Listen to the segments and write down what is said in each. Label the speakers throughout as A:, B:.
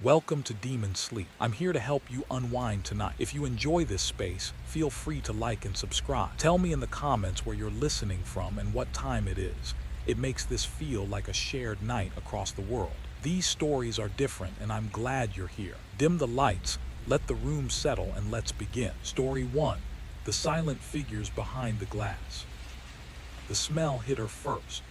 A: Welcome to Demon Sleep. I'm here to help you unwind tonight. If you enjoy this space, feel free to like and subscribe. Tell me in the comments where you're listening from and what time it is. It makes this feel like a shared night across the world. These stories are different and I'm glad you're here. Dim the lights, let the room settle, and let's begin. Story 1. The silent figures behind the glass. The smell hit her first.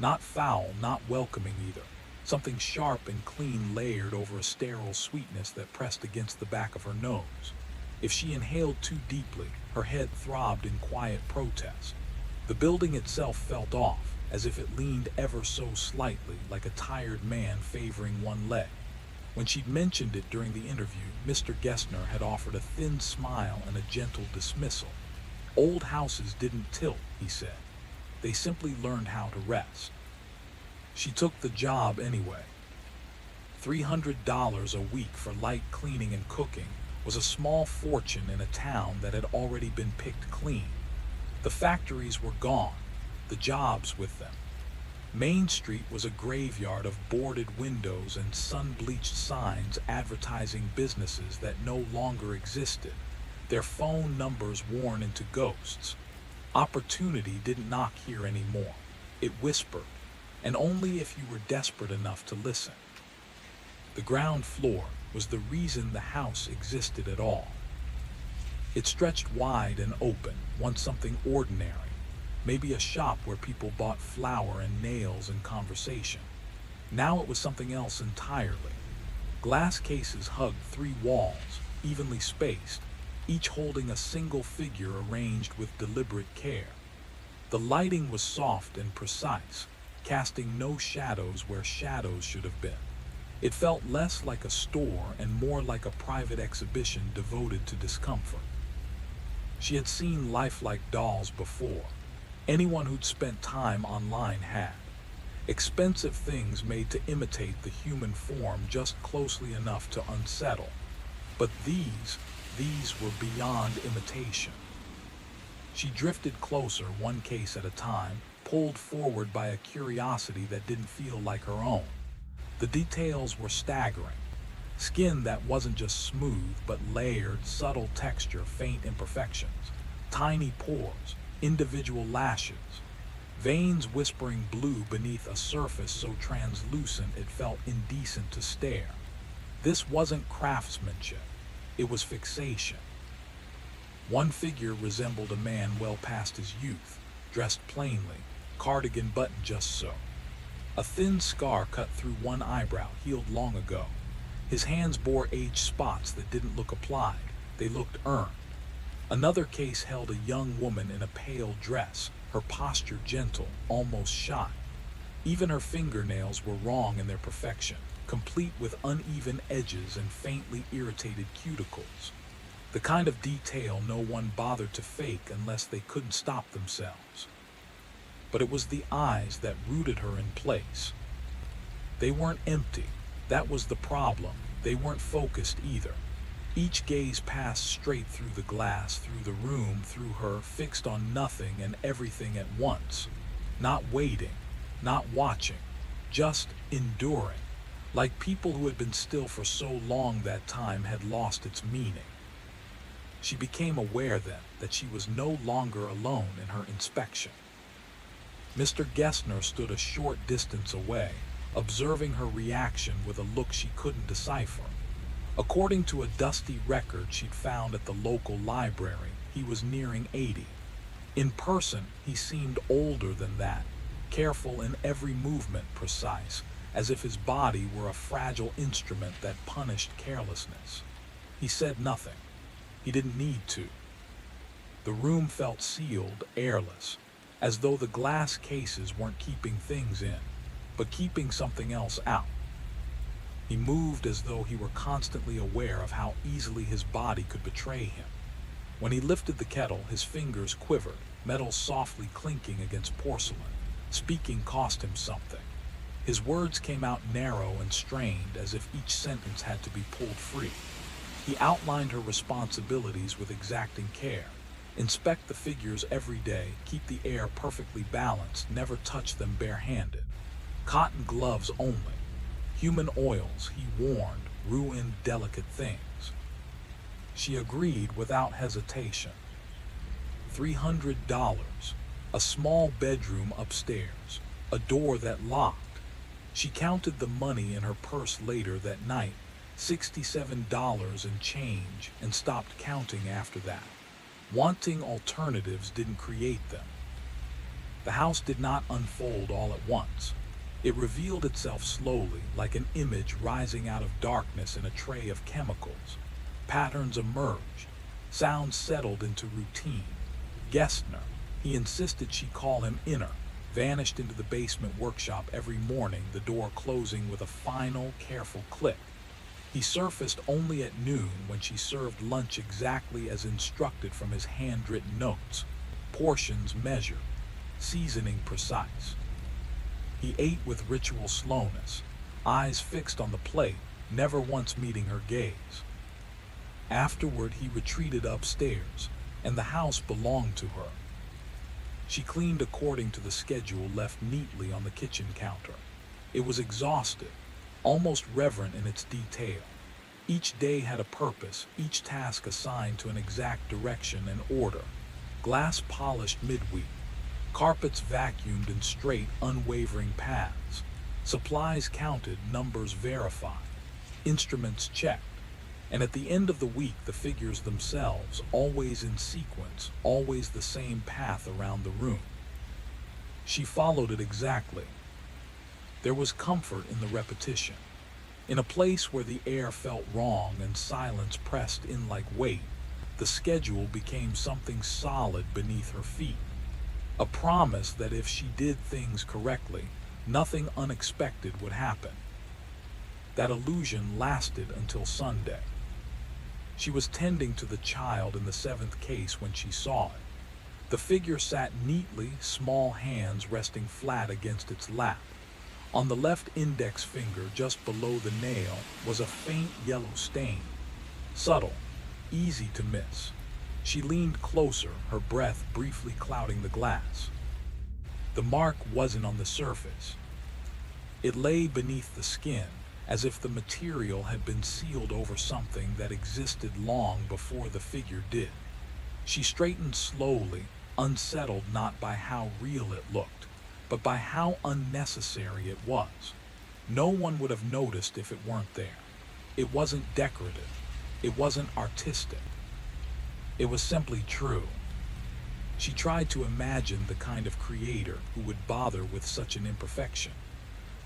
A: Not foul, not welcoming either. Something sharp and clean layered over a sterile sweetness that pressed against the back of her nose. If she inhaled too deeply, her head throbbed in quiet protest. The building itself felt off, as if it leaned ever so slightly, like a tired man favoring one leg. When she'd mentioned it during the interview, Mr. Gessner had offered a thin smile and a gentle dismissal. Old houses didn't tilt, he said. They simply learned how to rest. She took the job anyway. $300 a week for light cleaning and cooking was a small fortune in a town that had already been picked clean. The factories were gone, the jobs with them. Main Street was a graveyard of boarded windows and sun-bleached signs advertising businesses that no longer existed, their phone numbers worn into ghosts. Opportunity didn't knock here anymore. It whispered, and only if you were desperate enough to listen. The ground floor was the reason the house existed at all. It stretched wide and open, once something ordinary, maybe a shop where people bought flour and nails and conversation. Now it was something else entirely. Glass cases hugged 3 walls, evenly spaced, each holding a single figure arranged with deliberate care. The lighting was soft and precise, casting no shadows where shadows should have been. It felt less like a store and more like a private exhibition devoted to discomfort. She had seen lifelike dolls before. Anyone who'd spent time online had. Expensive things made to imitate the human form just closely enough to unsettle. But these were beyond imitation. She drifted closer, one case at a time, pulled forward by a curiosity that didn't feel like her own. The details were staggering. Skin that wasn't just smooth, but layered, subtle texture, faint imperfections. Tiny pores, individual lashes. Veins whispering blue beneath a surface so translucent it felt indecent to stare. This wasn't craftsmanship. It was fixation. One figure resembled a man well past his youth, dressed plainly, cardigan buttoned just so. A thin scar cut through one eyebrow, healed long ago. His hands bore aged spots that didn't look applied. They looked earned. Another case held a young woman in a pale dress, her posture gentle, almost shy. Even her fingernails were wrong in their perfection, complete with uneven edges and faintly irritated cuticles. The kind of detail no one bothered to fake unless they couldn't stop themselves. But it was the eyes that rooted her in place. They weren't empty. That was the problem. They weren't focused either. Each gaze passed straight through the glass, through the room, through her, fixed on nothing and everything at once. Not waiting, not watching, just enduring. Like people who had been still for so long that time had lost its meaning. She became aware then that she was no longer alone in her inspection. Mr. Gessner stood a short distance away, observing her reaction with a look she couldn't decipher. According to a dusty record she'd found at the local library, he was nearing 80. In person, he seemed older than that, careful in every movement, precise, as if his body were a fragile instrument that punished carelessness. He said nothing. He didn't need to. The room felt sealed, airless, as though the glass cases weren't keeping things in, but keeping something else out. He moved as though he were constantly aware of how easily his body could betray him. When he lifted the kettle, his fingers quivered, metal softly clinking against porcelain. Speaking cost him something. His words came out narrow and strained, as if each sentence had to be pulled free. He outlined her responsibilities with exacting care. Inspect the figures every day, keep the air perfectly balanced, never touch them barehanded. Cotton gloves only. Human oils, he warned, ruined delicate things. She agreed without hesitation. $300, a small bedroom upstairs, a door that locked. She counted the money in her purse later that night, $67 and change, and stopped counting after that. Wanting alternatives didn't create them. The house did not unfold all at once. It revealed itself slowly, like an image rising out of darkness in a tray of chemicals. Patterns emerged. Sounds settled into routine. Gessner, he insisted she call him Inner, vanished into the basement workshop every morning, the door closing with a final, careful click. He surfaced only at noon when she served lunch exactly as instructed from his handwritten notes. Portions measured, seasoning precise. He ate with ritual slowness, eyes fixed on the plate, never once meeting her gaze. Afterward, he retreated upstairs, and the house belonged to her. She cleaned according to the schedule left neatly on the kitchen counter. It was exhaustive, almost reverent in its detail. Each day had a purpose, each task assigned to an exact direction and order. Glass polished midweek, carpets vacuumed in straight, unwavering paths. Supplies counted, numbers verified, instruments checked. And at the end of the week, the figures themselves, always in sequence, always the same path around the room. She followed it exactly. There was comfort in the repetition. In a place where the air felt wrong and silence pressed in like weight, the schedule became something solid beneath her feet. A promise that if she did things correctly, nothing unexpected would happen. That illusion lasted until Sunday. She was tending to the child in the 7th case when she saw it. The figure sat neatly, small hands resting flat against its lap. On the left index finger, just below the nail, was a faint yellow stain. Subtle, easy to miss. She leaned closer, her breath briefly clouding the glass. The mark wasn't on the surface. It lay beneath the skin, as if the material had been sealed over something that existed long before the figure did. She straightened slowly, unsettled not by how real it looked, but by how unnecessary it was. No one would have noticed if it weren't there. It wasn't decorative. It wasn't artistic. It was simply true. She tried to imagine the kind of creator who would bother with such an imperfection.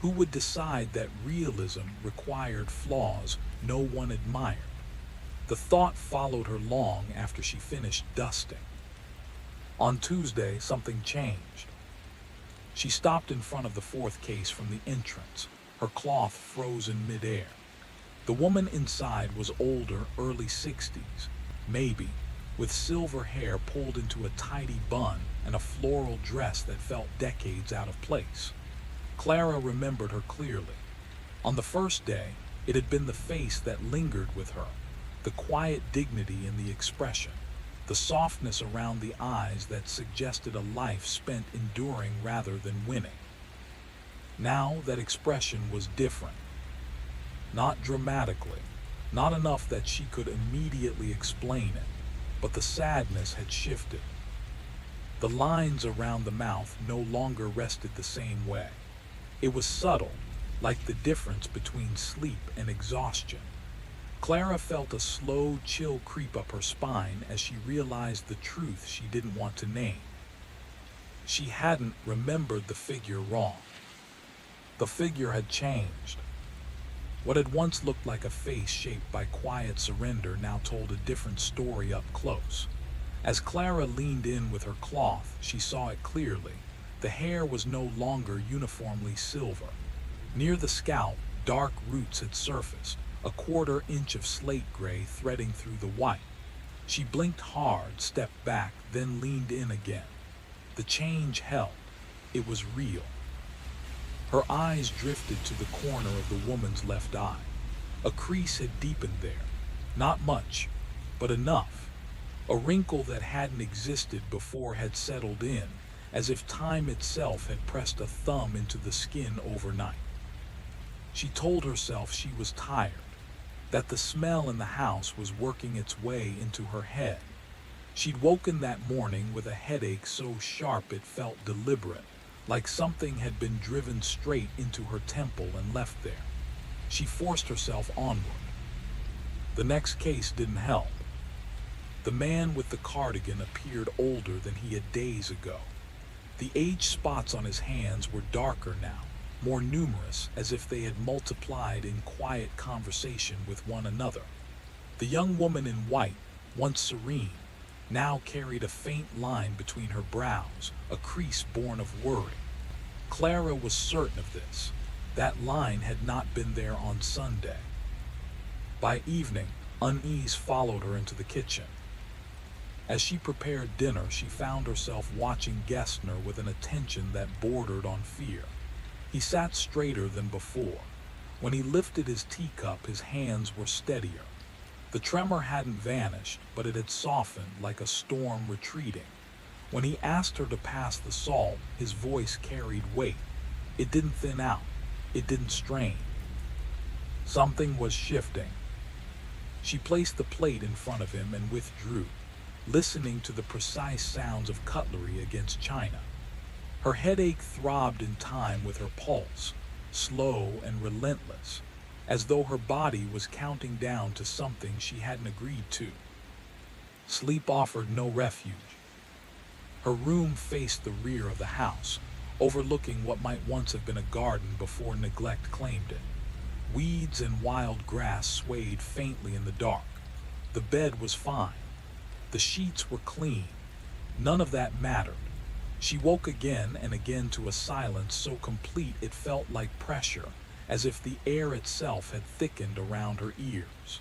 A: Who would decide that realism required flaws no one admired? The thought followed her long after she finished dusting. On Tuesday, something changed. She stopped in front of the 4th case from the entrance, her cloth frozen midair. The woman inside was older, early 60s, maybe, with silver hair pulled into a tidy bun and a floral dress that felt decades out of place. Clara remembered her clearly. On the first day, it had been the face that lingered with her, the quiet dignity in the expression, the softness around the eyes that suggested a life spent enduring rather than winning. Now that expression was different. Not dramatically, not enough that she could immediately explain it, but the sadness had shifted. The lines around the mouth no longer rested the same way. It was subtle, like the difference between sleep and exhaustion. Clara felt a slow chill creep up her spine as she realized the truth she didn't want to name. She hadn't remembered the figure wrong. The figure had changed. What had once looked like a face shaped by quiet surrender now told a different story up close. As Clara leaned in with her cloth, she saw it clearly. The hair was no longer uniformly silver. Near the scalp, dark roots had surfaced, a 1/4 inch of slate gray threading through the white. She blinked hard, stepped back, then leaned in again. The change held. It was real. Her eyes drifted to the corner of the woman's left eye. A crease had deepened there. Not much, but enough. A wrinkle that hadn't existed before had settled in, as if time itself had pressed a thumb into the skin overnight. She told herself she was tired. that the smell in the house was working its way into her head. She'd woken that morning with a headache so sharp it felt deliberate, like something had been driven straight into her temple and left there. She forced herself onward. The next case didn't help. The man with the cardigan appeared older than he had days ago. The age spots on his hands were darker now, more numerous, as if they had multiplied in quiet conversation with one another. The young woman in white, once serene, now carried a faint line between her brows, a crease born of worry. Clara was certain of this. That line had not been there on Sunday. By evening, unease followed her into the kitchen. As she prepared dinner, she found herself watching Gessner with an attention that bordered on fear. He sat straighter than before. When he lifted his teacup, his hands were steadier. The tremor hadn't vanished, but it had softened like a storm retreating. When he asked her to pass the salt, his voice carried weight. It didn't thin out. It didn't strain. Something was shifting. She placed the plate in front of him and withdrew, listening to the precise sounds of cutlery against china. Her headache throbbed in time with her pulse, slow and relentless, as though her body was counting down to something she hadn't agreed to. Sleep offered no refuge. Her room faced the rear of the house, overlooking what might once have been a garden before neglect claimed it. Weeds and wild grass swayed faintly in the dark. The bed was fine. The sheets were clean. None of that mattered. She woke again and again to a silence so complete it felt like pressure, as if the air itself had thickened around her ears.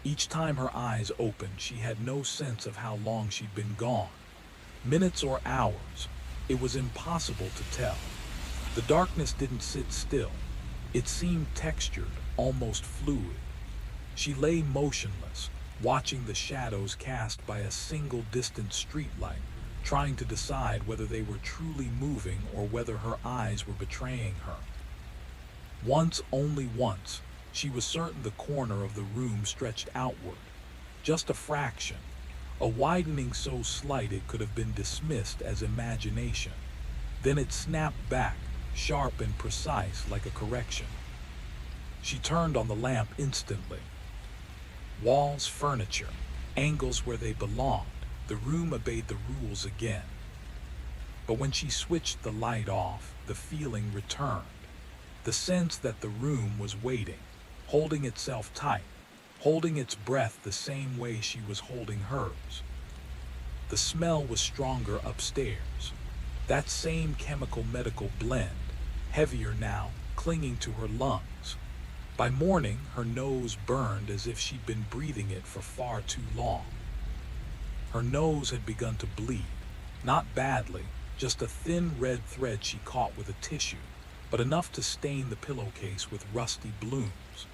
A: Each time her eyes opened, she had no sense of how long she'd been gone. Minutes or hours, it was impossible to tell. The darkness didn't sit still. It seemed textured, almost fluid. She lay motionless, watching the shadows cast by a single distant streetlight, trying to decide whether they were truly moving or whether her eyes were betraying her. Once, only once, she was certain the corner of the room stretched outward, just a fraction, a widening so slight it could have been dismissed as imagination. Then it snapped back, sharp and precise like a correction. She turned on the lamp instantly. Walls, furniture, angles where they belonged, the room obeyed the rules again. But when she switched the light off, the feeling returned. The sense that the room was waiting, holding itself tight, holding its breath the same way she was holding hers. The smell was stronger upstairs. That same chemical medical blend, heavier now, clinging to her lungs. By morning, her nose burned as if she'd been breathing it for far too long. Her nose had begun to bleed, not badly, just a thin red thread she caught with a tissue, but enough to stain the pillowcase with rusty blooms.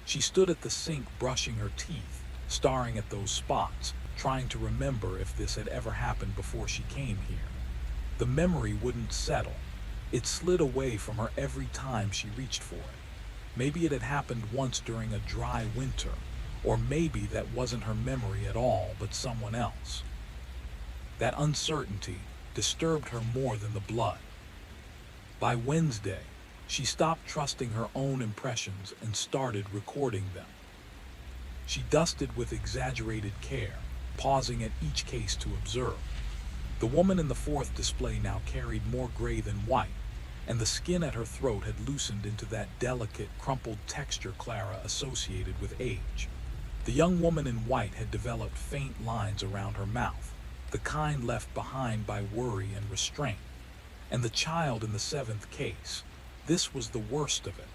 A: She stood at the sink brushing her teeth, staring at those spots, trying to remember if this had ever happened before she came here. The memory wouldn't settle. It slid away from her every time she reached for it. Maybe it had happened once during a dry winter, or maybe that wasn't her memory at all, but someone else. That uncertainty disturbed her more than the blood. By Wednesday, she stopped trusting her own impressions and started recording them. She dusted with exaggerated care, pausing at each case to observe. The woman in the fourth display now carried more gray than white, and the skin at her throat had loosened into that delicate, crumpled texture Clara associated with age. The young woman in white had developed faint lines around her mouth, the kind left behind by worry and restraint. And the child in the seventh case, this was the worst of it.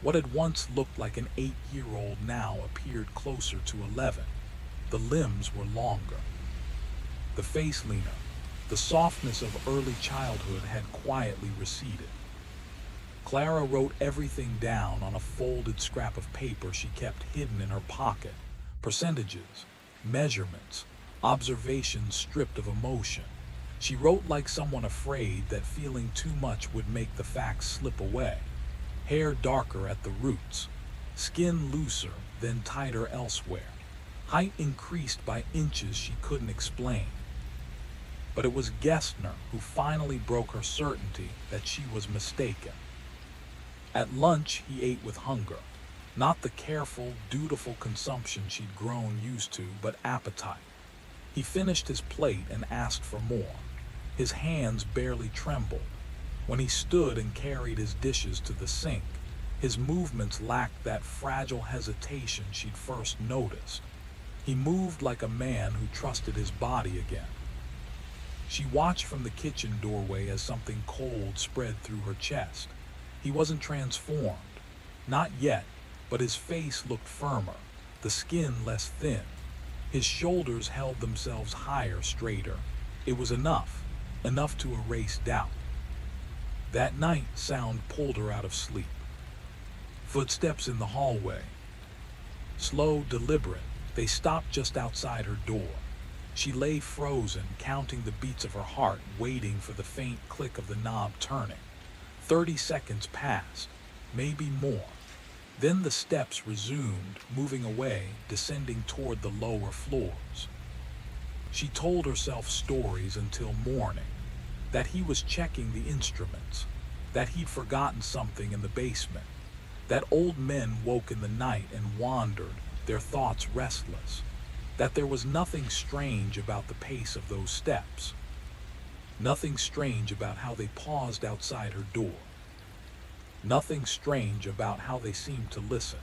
A: What had once looked like an 8-year-old now appeared closer to 11. The limbs were longer. The face leaner. The softness of early childhood had quietly receded. Clara wrote everything down on a folded scrap of paper she kept hidden in her pocket. Percentages, measurements, observations stripped of emotion. She wrote like someone afraid that feeling too much would make the facts slip away. Hair darker at the roots, skin looser, then tighter elsewhere. Height increased by inches she couldn't explain. But it was Gessner who finally broke her certainty that she was mistaken. At lunch, he ate with hunger. Not the careful, dutiful consumption she'd grown used to, but appetite. He finished his plate and asked for more. His hands barely trembled. When he stood and carried his dishes to the sink, his movements lacked that fragile hesitation she'd first noticed. He moved like a man who trusted his body again. She watched from the kitchen doorway as something cold spread through her chest. He wasn't transformed. Not yet, but his face looked firmer, the skin less thin. His shoulders held themselves higher, straighter. It was enough to erase doubt. That night, sound pulled her out of sleep. Footsteps in the hallway. Slow, deliberate, they stopped just outside her door. She lay frozen, counting the beats of her heart, waiting for the faint click of the knob turning. 30 seconds passed, maybe more. Then the steps resumed, moving away, descending toward the lower floors. She told herself stories until morning. That he was checking the instruments. That he'd forgotten something in the basement. That old men woke in the night and wandered, their thoughts restless. That there was nothing strange about the pace of those steps. Nothing strange about how they paused outside her door. Nothing strange about how they seemed to listen.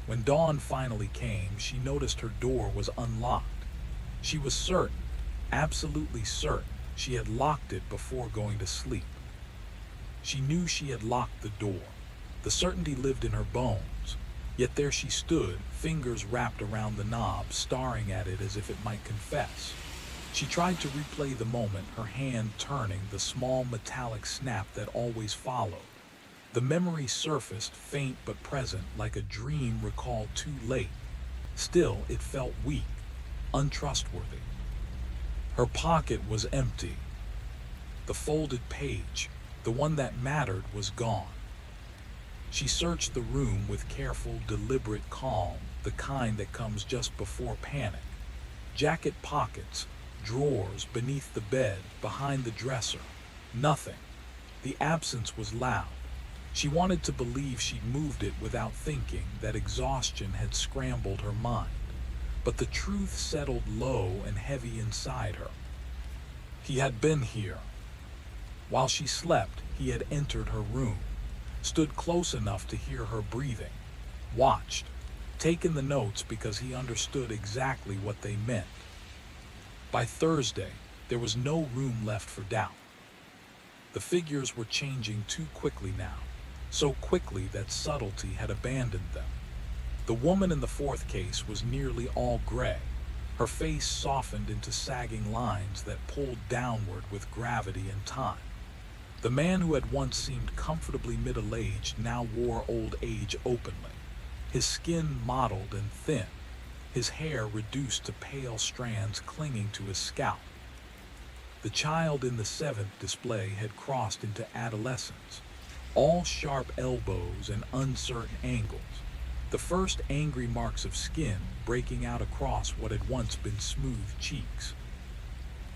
A: When dawn finally came, she noticed her door was unlocked. She was certain, absolutely certain, she had locked it before going to sleep. She knew she had locked the door. The certainty lived in her bones. Yet there she stood, fingers wrapped around the knob, staring at it as if it might confess. She tried to replay the moment, her hand turning, the small metallic snap that always followed. The memory surfaced, faint but present, like a dream recalled too late. Still, it felt weak, untrustworthy. Her pocket was empty. The folded page, the one that mattered, was gone. She searched the room with careful, deliberate calm, the kind that comes just before panic. Jacket pockets, drawers, beneath the bed, behind the dresser. Nothing. The absence was loud. She wanted to believe she'd moved it without thinking, that exhaustion had scrambled her mind. But the truth settled low and heavy inside her. He had been here. While she slept, he had entered her room. Stood close enough to hear her breathing, watched, taken the notes because he understood exactly what they meant. By Thursday, there was no room left for doubt. The figures were changing too quickly now, so quickly that subtlety had abandoned them. The woman in the fourth case was nearly all gray, her face softened into sagging lines that pulled downward with gravity and time. The man who had once seemed comfortably middle-aged now wore old age openly, his skin mottled and thin, his hair reduced to pale strands clinging to his scalp. The child in the seventh display had crossed into adolescence, all sharp elbows and uncertain angles, the first angry marks of skin breaking out across what had once been smooth cheeks.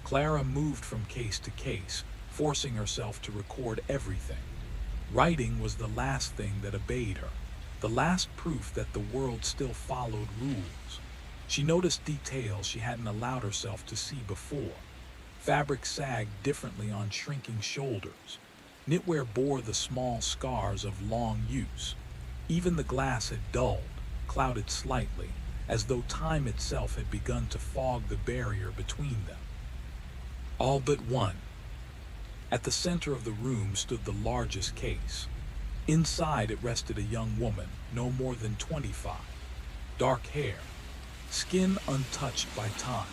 A: Clara moved from case to case, forcing herself to record everything. Writing was the last thing that obeyed her, the last proof that the world still followed rules. She noticed details she hadn't allowed herself to see before. Fabric sagged differently on shrinking shoulders. Knitwear bore the small scars of long use. Even the glass had dulled, clouded slightly, as though time itself had begun to fog the barrier between them. All but one. At the center of the room stood the largest case. Inside it rested a young woman, no more than 25. Dark hair, skin untouched by time,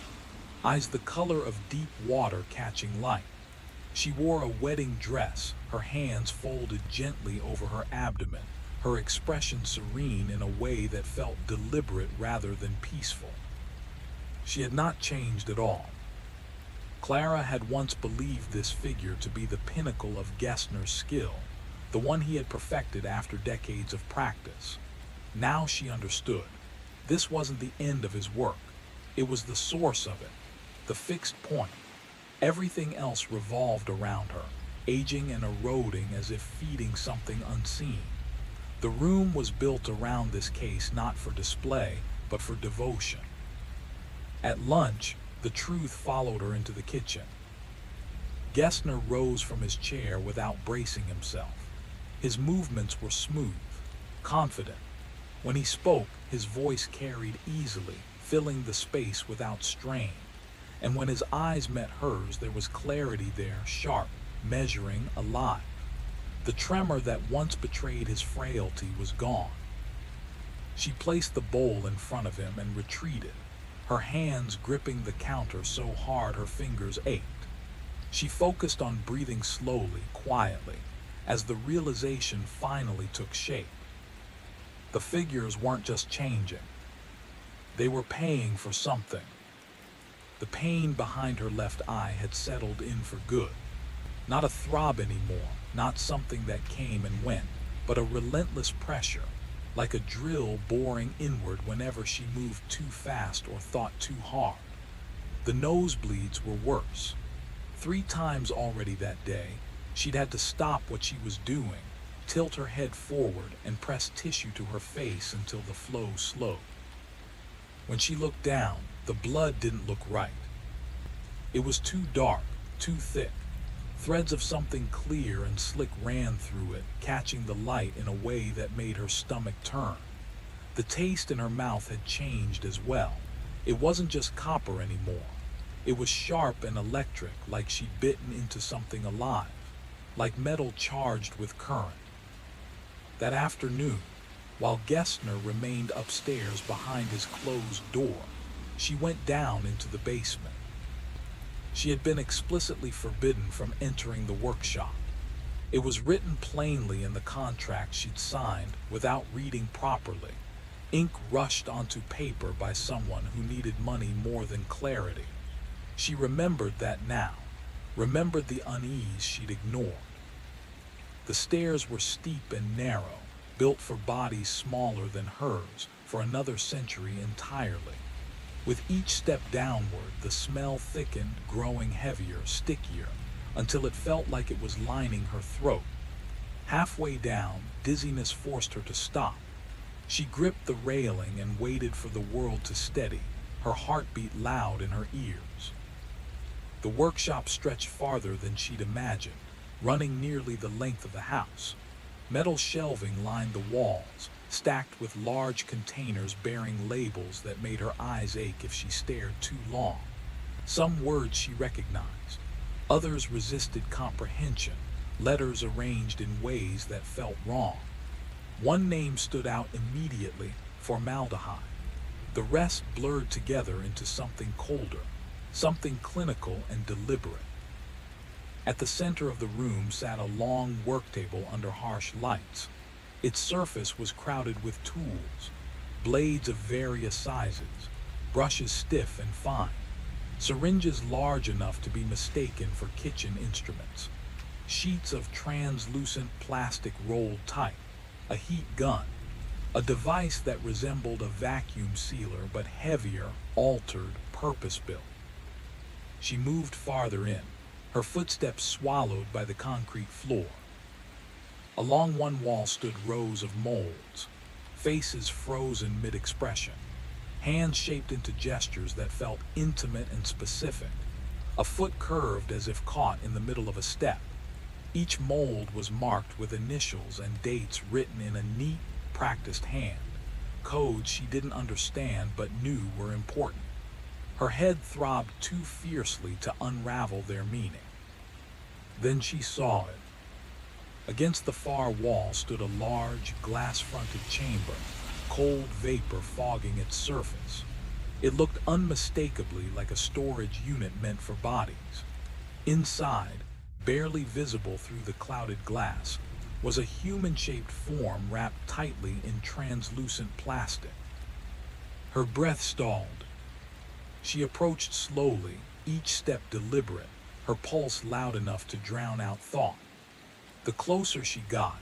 A: eyes the color of deep water catching light. She wore a wedding dress, her hands folded gently over her abdomen, her expression serene in a way that felt deliberate rather than peaceful. She had not changed at all. Clara had once believed this figure to be the pinnacle of Gessner's skill, the one he had perfected after decades of practice. Now she understood. This wasn't the end of his work. It was the source of it, the fixed point. Everything else revolved around her, aging and eroding as if feeding something unseen. The room was built around this case not for display, but for devotion. At lunch, the truth followed her into the kitchen. Gessner rose from his chair without bracing himself. His movements were smooth, confident. When he spoke, his voice carried easily, filling the space without strain. And when his eyes met hers, there was clarity there, sharp, measuring, alive. The tremor that once betrayed his frailty was gone. She placed the bowl in front of him and retreated, her hands gripping the counter so hard her fingers ached. She focused on breathing slowly, quietly, as the realization finally took shape. The figures weren't just changing. They were paying for something. The pain behind her left eye had settled in for good. Not a throb anymore, not something that came and went, but a relentless pressure, like a drill boring inward whenever she moved too fast or thought too hard. The nosebleeds were worse. 3 times already that day, she'd had to stop what she was doing, tilt her head forward, and press tissue to her face until the flow slowed. When she looked down, the blood didn't look right. It was too dark, too thick. Threads of something clear and slick ran through it, catching the light in a way that made her stomach turn. The taste in her mouth had changed as well. It wasn't just copper anymore. It was sharp and electric, like she'd bitten into something alive, like metal charged with current. That afternoon, while Gessner remained upstairs behind his closed door, she went down into the basement. She had been explicitly forbidden from entering the workshop. It was written plainly in the contract she'd signed without reading properly. Ink rushed onto paper by someone who needed money more than clarity. She remembered that now, remembered the unease she'd ignored. The stairs were steep and narrow, built for bodies smaller than hers, for another century entirely. With each step downward, the smell thickened, growing heavier, stickier, until it felt like it was lining her throat. Halfway down, dizziness forced her to stop. She gripped the railing and waited for the world to steady, her heartbeat loud in her ears. The workshop stretched farther than she'd imagined, running nearly the length of the house. Metal shelving lined the walls, stacked with large containers bearing labels that made her eyes ache if she stared too long. Some words she recognized, others resisted comprehension, letters arranged in ways that felt wrong. One name stood out immediately: formaldehyde. The rest blurred together into something colder, something clinical and deliberate. At the center of the room sat a long work table under harsh lights. Its surface was crowded with tools, blades of various sizes, brushes stiff and fine, syringes large enough to be mistaken for kitchen instruments, sheets of translucent plastic rolled tight, a heat gun, a device that resembled a vacuum sealer but heavier, altered, purpose-built. She moved farther in, her footsteps swallowed by the concrete floor. Along one wall stood rows of molds, faces frozen mid-expression, hands shaped into gestures that felt intimate and specific. A foot curved as if caught in the middle of a step. Each mold was marked with initials and dates written in a neat, practiced hand, codes she didn't understand but knew were important. Her head throbbed too fiercely to unravel their meaning. Then she saw it. Against the far wall stood a large, glass-fronted chamber, cold vapor fogging its surface. It looked unmistakably like a storage unit meant for bodies. Inside, barely visible through the clouded glass, was a human-shaped form wrapped tightly in translucent plastic. Her breath stalled. She approached slowly, each step deliberate, her pulse loud enough to drown out thought. The closer she got,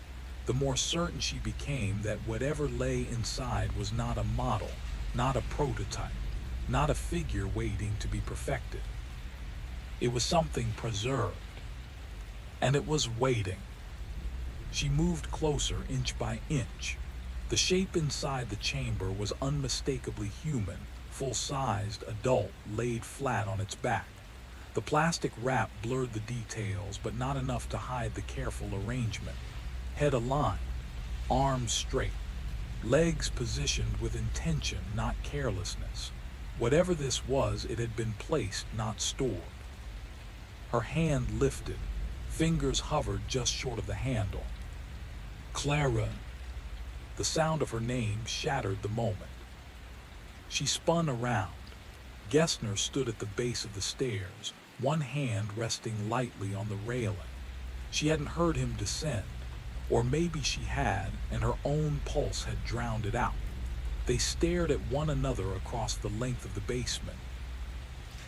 A: the more certain she became that whatever lay inside was not a model, not a prototype, not a figure waiting to be perfected. It was something preserved, and it was waiting. She moved closer inch by inch. The shape inside the chamber was unmistakably human, full-sized, adult, laid flat on its back. The plastic wrap blurred the details, but not enough to hide the careful arrangement. Head aligned, arms straight, legs positioned with intention, not carelessness. Whatever this was, it had been placed, not stored. Her hand lifted, fingers hovered just short of the handle. Clara. The sound of her name shattered the moment. She spun around. Gessner stood at the base of the stairs, one hand resting lightly on the railing. She hadn't heard him descend, or maybe she had, and her own pulse had drowned it out. They stared at one another across the length of the basement,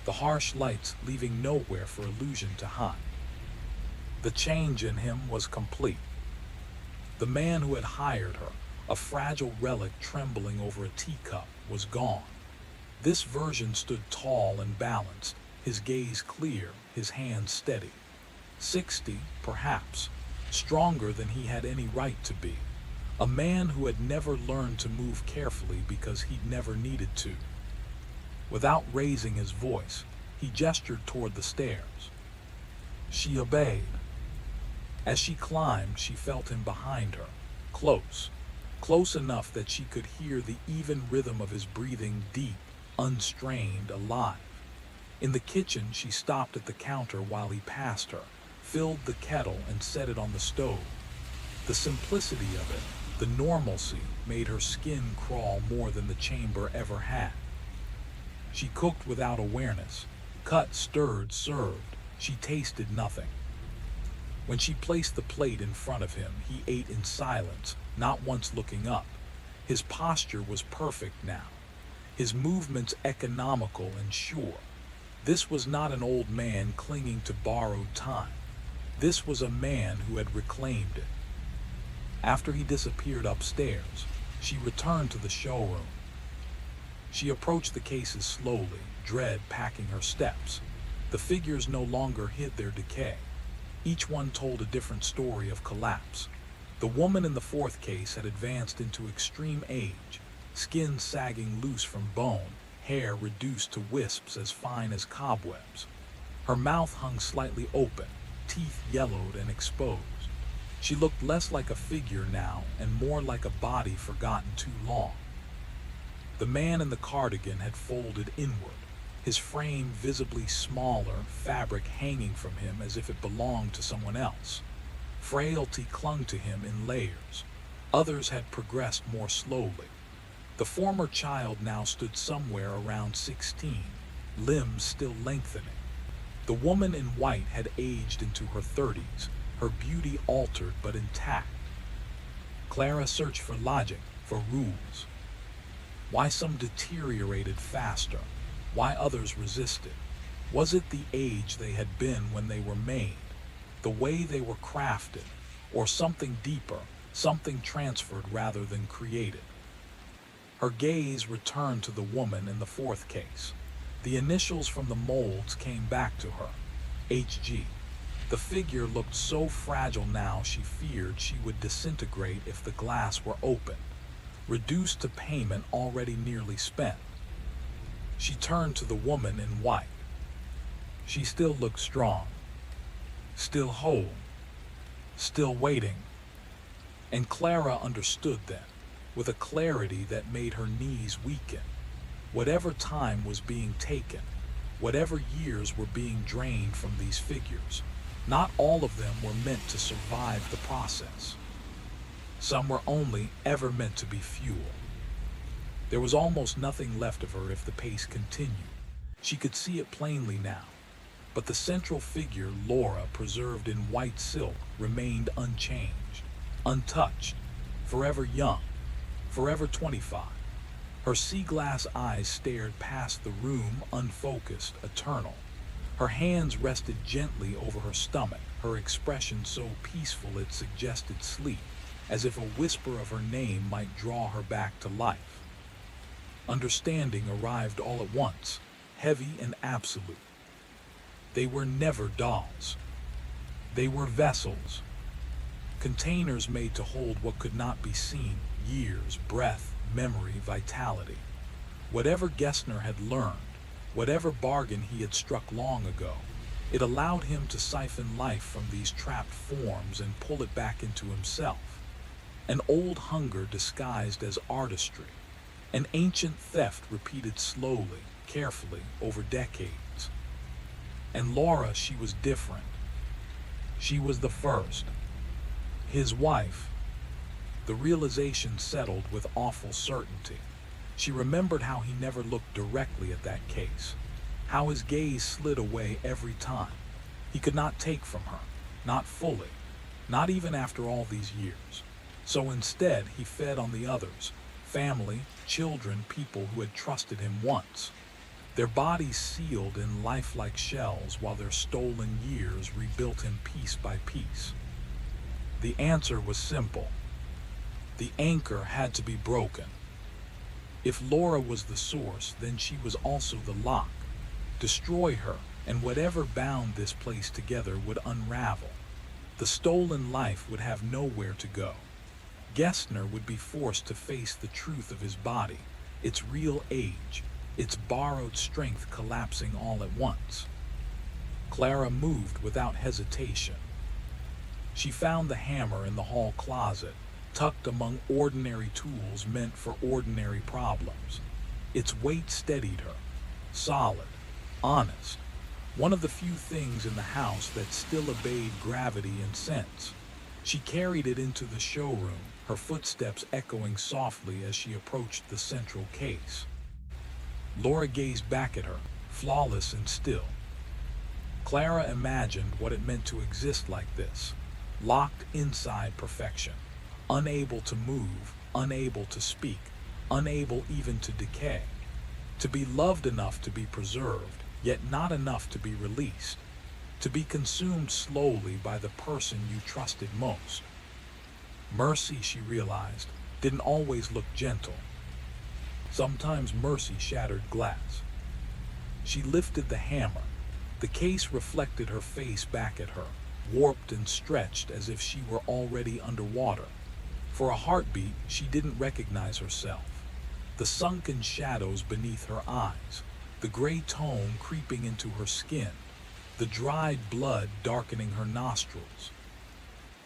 A: the harsh lights leaving nowhere for illusion to hide. The change in him was complete. The man who had hired her, a fragile relic trembling over a teacup, was gone. This version stood tall and balanced, his gaze clear, his hands steady. 60, perhaps, stronger than he had any right to be. A man who had never learned to move carefully because he'd never needed to. Without raising his voice, he gestured toward the stairs. She obeyed. As she climbed, she felt him behind her, close enough that she could hear the even rhythm of his breathing, deep, unstrained, alive. In the kitchen, she stopped at the counter while he passed her, filled the kettle and set it on the stove. The simplicity of it, the normalcy, made her skin crawl more than the chamber ever had. She cooked without awareness, cut, stirred, served. She tasted nothing. When she placed the plate in front of him, he ate in silence, not once looking up. His posture was perfect now, his movements economical and sure. This was not an old man clinging to borrowed time. This was a man who had reclaimed it. After he disappeared upstairs, she returned to the showroom. She approached the cases slowly, dread packing her steps. The figures no longer hid their decay. Each one told a different story of collapse. The woman in the fourth case had advanced into extreme age, skin sagging loose from bone, hair reduced to wisps as fine as cobwebs. Her mouth hung slightly open, teeth yellowed and exposed. She looked less like a figure now and more like a body forgotten too long. The man in the cardigan had folded inward, his frame visibly smaller, fabric hanging from him as if it belonged to someone else. Frailty clung to him in layers. Others had progressed more slowly. The former child now stood somewhere around 16, limbs still lengthening. The woman in white had aged into her 30s, her beauty altered but intact. Clara searched for logic, for rules. Why some deteriorated faster? Why others resisted? Was it the age they had been when they were made, the way they were crafted, or something deeper, something transferred rather than created? Her gaze returned to the woman in the fourth case. The initials from the molds came back to her. HG. The figure looked so fragile now she feared she would disintegrate if the glass were open, reduced to payment already nearly spent. She turned to the woman in white. She still looked strong, still whole, still waiting. And Clara understood then, with a clarity that made her knees weaken. Whatever time was being taken, whatever years were being drained from these figures, not all of them were meant to survive the process. Some were only ever meant to be fuel. There was almost nothing left of her if the pace continued. She could see it plainly now. But the central figure, Laura, preserved in white silk, remained unchanged, untouched, forever young, forever 25. Her sea-glass eyes stared past the room, unfocused, eternal. Her hands rested gently over her stomach, her expression so peaceful it suggested sleep. as if a whisper of her name might draw her back to life. Understanding arrived all at once, heavy and absolute. They were never dolls. They were vessels. Containers made to hold what could not be seen: years, breath, memory, vitality. Whatever Gessner had learned, whatever bargain he had struck long ago, it allowed him to siphon life from these trapped forms and pull it back into himself. An old hunger disguised as artistry, an ancient theft repeated slowly, carefully, over decades. And Laura, she was different. She was the first. His wife. The realization settled with awful certainty. She remembered how he never looked directly at that case, how his gaze slid away every time. He could not take from her, not fully, not even after all these years. So instead, he fed on the others: family, children, people who had trusted him once. Their bodies sealed in lifelike shells while their stolen years rebuilt him piece by piece. The answer was simple. The anchor had to be broken. If Laura was the source, then she was also the lock. Destroy her, and whatever bound this place together would unravel. The stolen life would have nowhere to go. Gessner would be forced to face the truth of his body, its real age, its borrowed strength collapsing all at once. Clara moved without hesitation. She found the hammer in the hall closet, tucked among ordinary tools meant for ordinary problems. Its weight steadied her, solid, honest, one of the few things in the house that still obeyed gravity and sense. She carried it into the showroom, her footsteps echoing softly as she approached the central case. Laura gazed back at her, flawless and still. Clara imagined what it meant to exist like this, locked inside perfection, unable to move, unable to speak, unable even to decay, to be loved enough to be preserved, yet not enough to be released, to be consumed slowly by the person you trusted most. Mercy, she realized, didn't always look gentle. Sometimes mercy shattered glass. She lifted the hammer. The case reflected her face back at her, warped and stretched as if she were already underwater. For a heartbeat, she didn't recognize herself. The sunken shadows beneath her eyes, the gray tone creeping into her skin, the dried blood darkening her nostrils.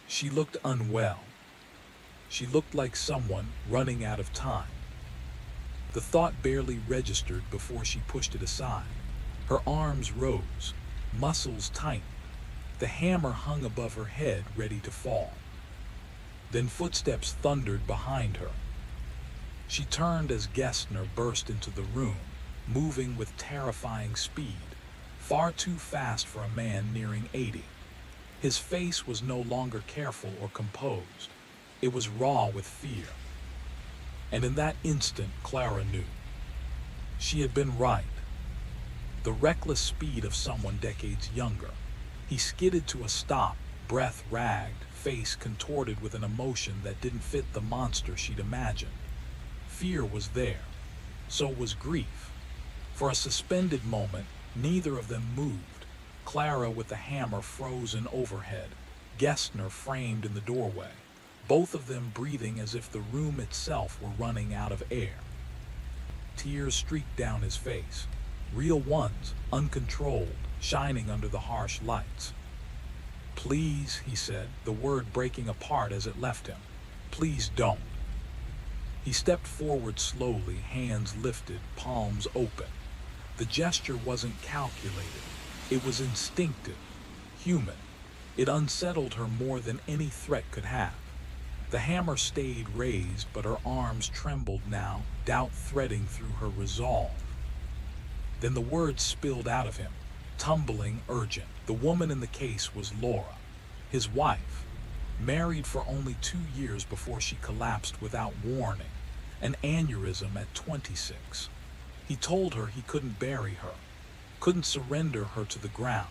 A: She looked unwell. She looked like someone running out of time. The thought barely registered before she pushed it aside. Her arms rose, muscles tightened. The hammer hung above her head, ready to fall. Then footsteps thundered behind her. She turned as Gessner burst into the room, moving with terrifying speed, far too fast for a man nearing 80. His face was no longer careful or composed. It was raw with fear. And in that instant, Clara knew. She had been right. The reckless speed of someone decades younger. He skidded to a stop, breath ragged, face contorted with an emotion that didn't fit the monster she'd imagined. Fear was there. So was grief. For a suspended moment, neither of them moved. Clara with the hammer frozen overhead, Gessner framed in the doorway, both of them breathing as if the room itself were running out of air. Tears streaked down his face, real ones, uncontrolled, shining under the harsh lights. "Please," he said, the word breaking apart as it left him. "Please don't." He stepped forward slowly, hands lifted, palms open. The gesture wasn't calculated. It was instinctive, human. It unsettled her more than any threat could have. The hammer stayed raised, but her arms trembled now, doubt threading through her resolve. Then the words spilled out of him, tumbling, urgent. The woman in the case was Laura, his wife, married for only 2 years before she collapsed without warning, an aneurysm at 26. He told her he couldn't bury her, couldn't surrender her to the ground.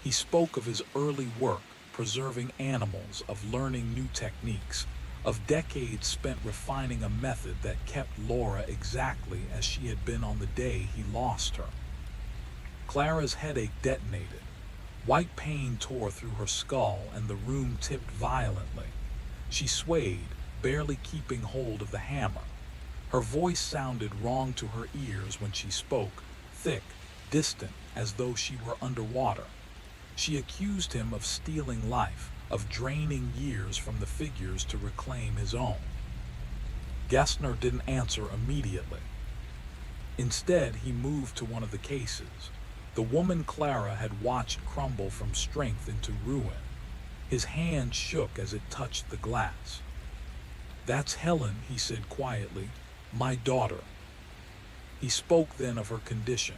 A: He spoke of his early work, preserving animals, of learning new techniques, of decades spent refining a method that kept Laura exactly as she had been on the day he lost her. Clara's headache detonated. White pain tore through her skull and the room tipped violently. She swayed, barely keeping hold of the hammer. Her voice sounded wrong to her ears when she spoke, thick, distant, as though she were underwater. She accused him of stealing life, of draining years from the figures to reclaim his own. Gessner didn't answer immediately. Instead, he moved to one of the cases. The woman Clara had watched crumble from strength into ruin. His hand shook as it touched the glass. "That's Helen," he said quietly, "my daughter." He spoke then of her condition,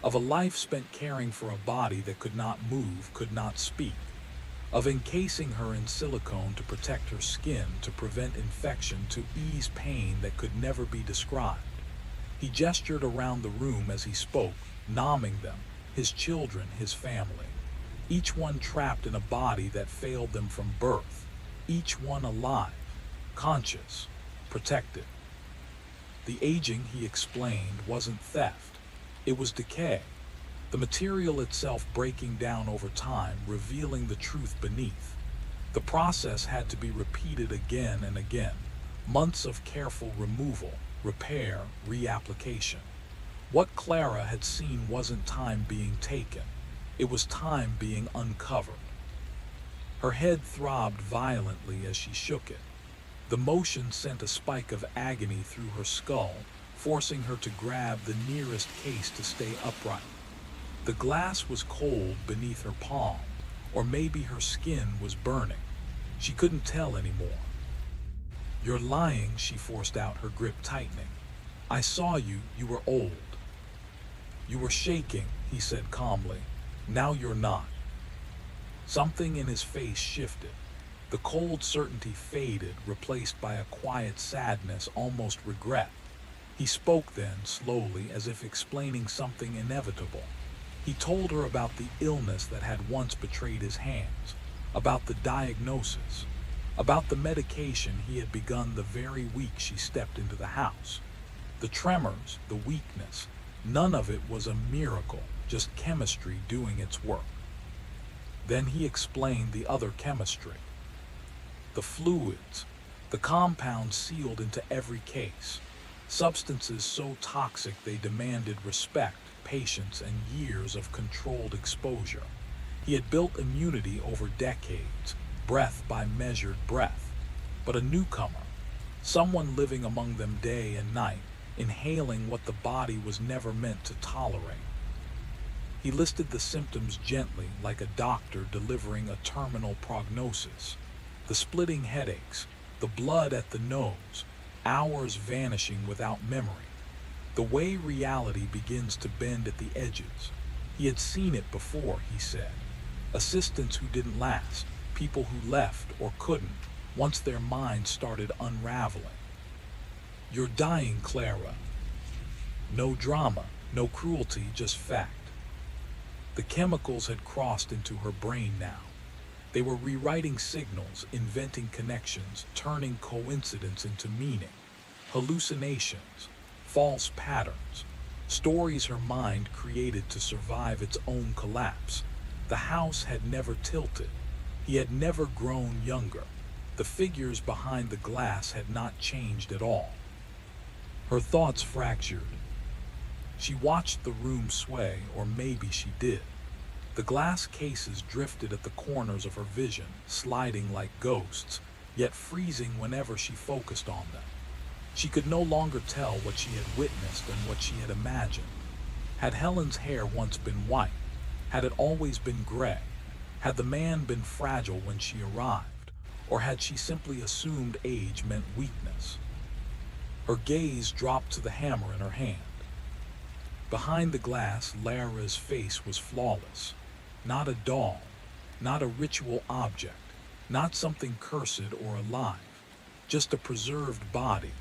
A: of a life spent caring for a body that could not move, could not speak, of encasing her in silicone to protect her skin, to prevent infection, to ease pain that could never be described. He gestured around the room as he spoke, naming them, his children, his family, each one trapped in a body that failed them from birth, each one alive, conscious, protected. The aging, he explained, wasn't theft. It was decay, the material itself breaking down over time, revealing the truth beneath. The process had to be repeated again and again, months of careful removal, repair, reapplication. What Clara had seen wasn't time being taken, it was time being uncovered. Her head throbbed violently as she shook it. The motion sent a spike of agony through her skull, forcing her to grab the nearest case to stay upright. The glass was cold beneath her palm, or maybe her skin was burning. She couldn't tell anymore. "You're lying," she forced out, her grip tightening. "I saw you, you were old." "You were shaking," he said calmly. "Now you're not." Something in his face shifted. The cold certainty faded, replaced by a quiet sadness, almost regret. He spoke then, slowly, as if explaining something inevitable. He told her about the illness that had once betrayed his hands, about the diagnosis, about the medication he had begun the very week she stepped into the house. The tremors, the weakness, none of it was a miracle, just chemistry doing its work. Then he explained the other chemistry. The fluids, the compounds sealed into every case, substances so toxic they demanded respect, patience, and years of controlled exposure. He had built immunity over decades, breath by measured breath. But a newcomer, someone living among them day and night, inhaling what the body was never meant to tolerate. He listed the symptoms gently, like a doctor delivering a terminal prognosis. The splitting headaches, the blood at the nose, hours vanishing without memory. The way reality begins to bend at the edges. He had seen it before, he said. Assistants who didn't last, people who left or couldn't, once their minds started unraveling. "You're dying, Clara." No drama, no cruelty, just fact. The chemicals had crossed into her brain now. They were rewriting signals, inventing connections, turning coincidence into meaning. Hallucinations, false patterns, stories her mind created to survive its own collapse. The house had never tilted. He had never grown younger. The figures behind the glass had not changed at all. Her thoughts fractured. She watched the room sway, or maybe she did. The glass cases drifted at the corners of her vision, sliding like ghosts, yet freezing whenever she focused on them. She could no longer tell what she had witnessed and what she had imagined. Had Helen's hair once been white? Had it always been gray? Had the man been fragile when she arrived? Or had she simply assumed age meant weakness? Her gaze dropped to the hammer in her hand. Behind the glass, Lara's face was flawless. Not a doll, not a ritual object, not something cursed or alive, just a preserved body.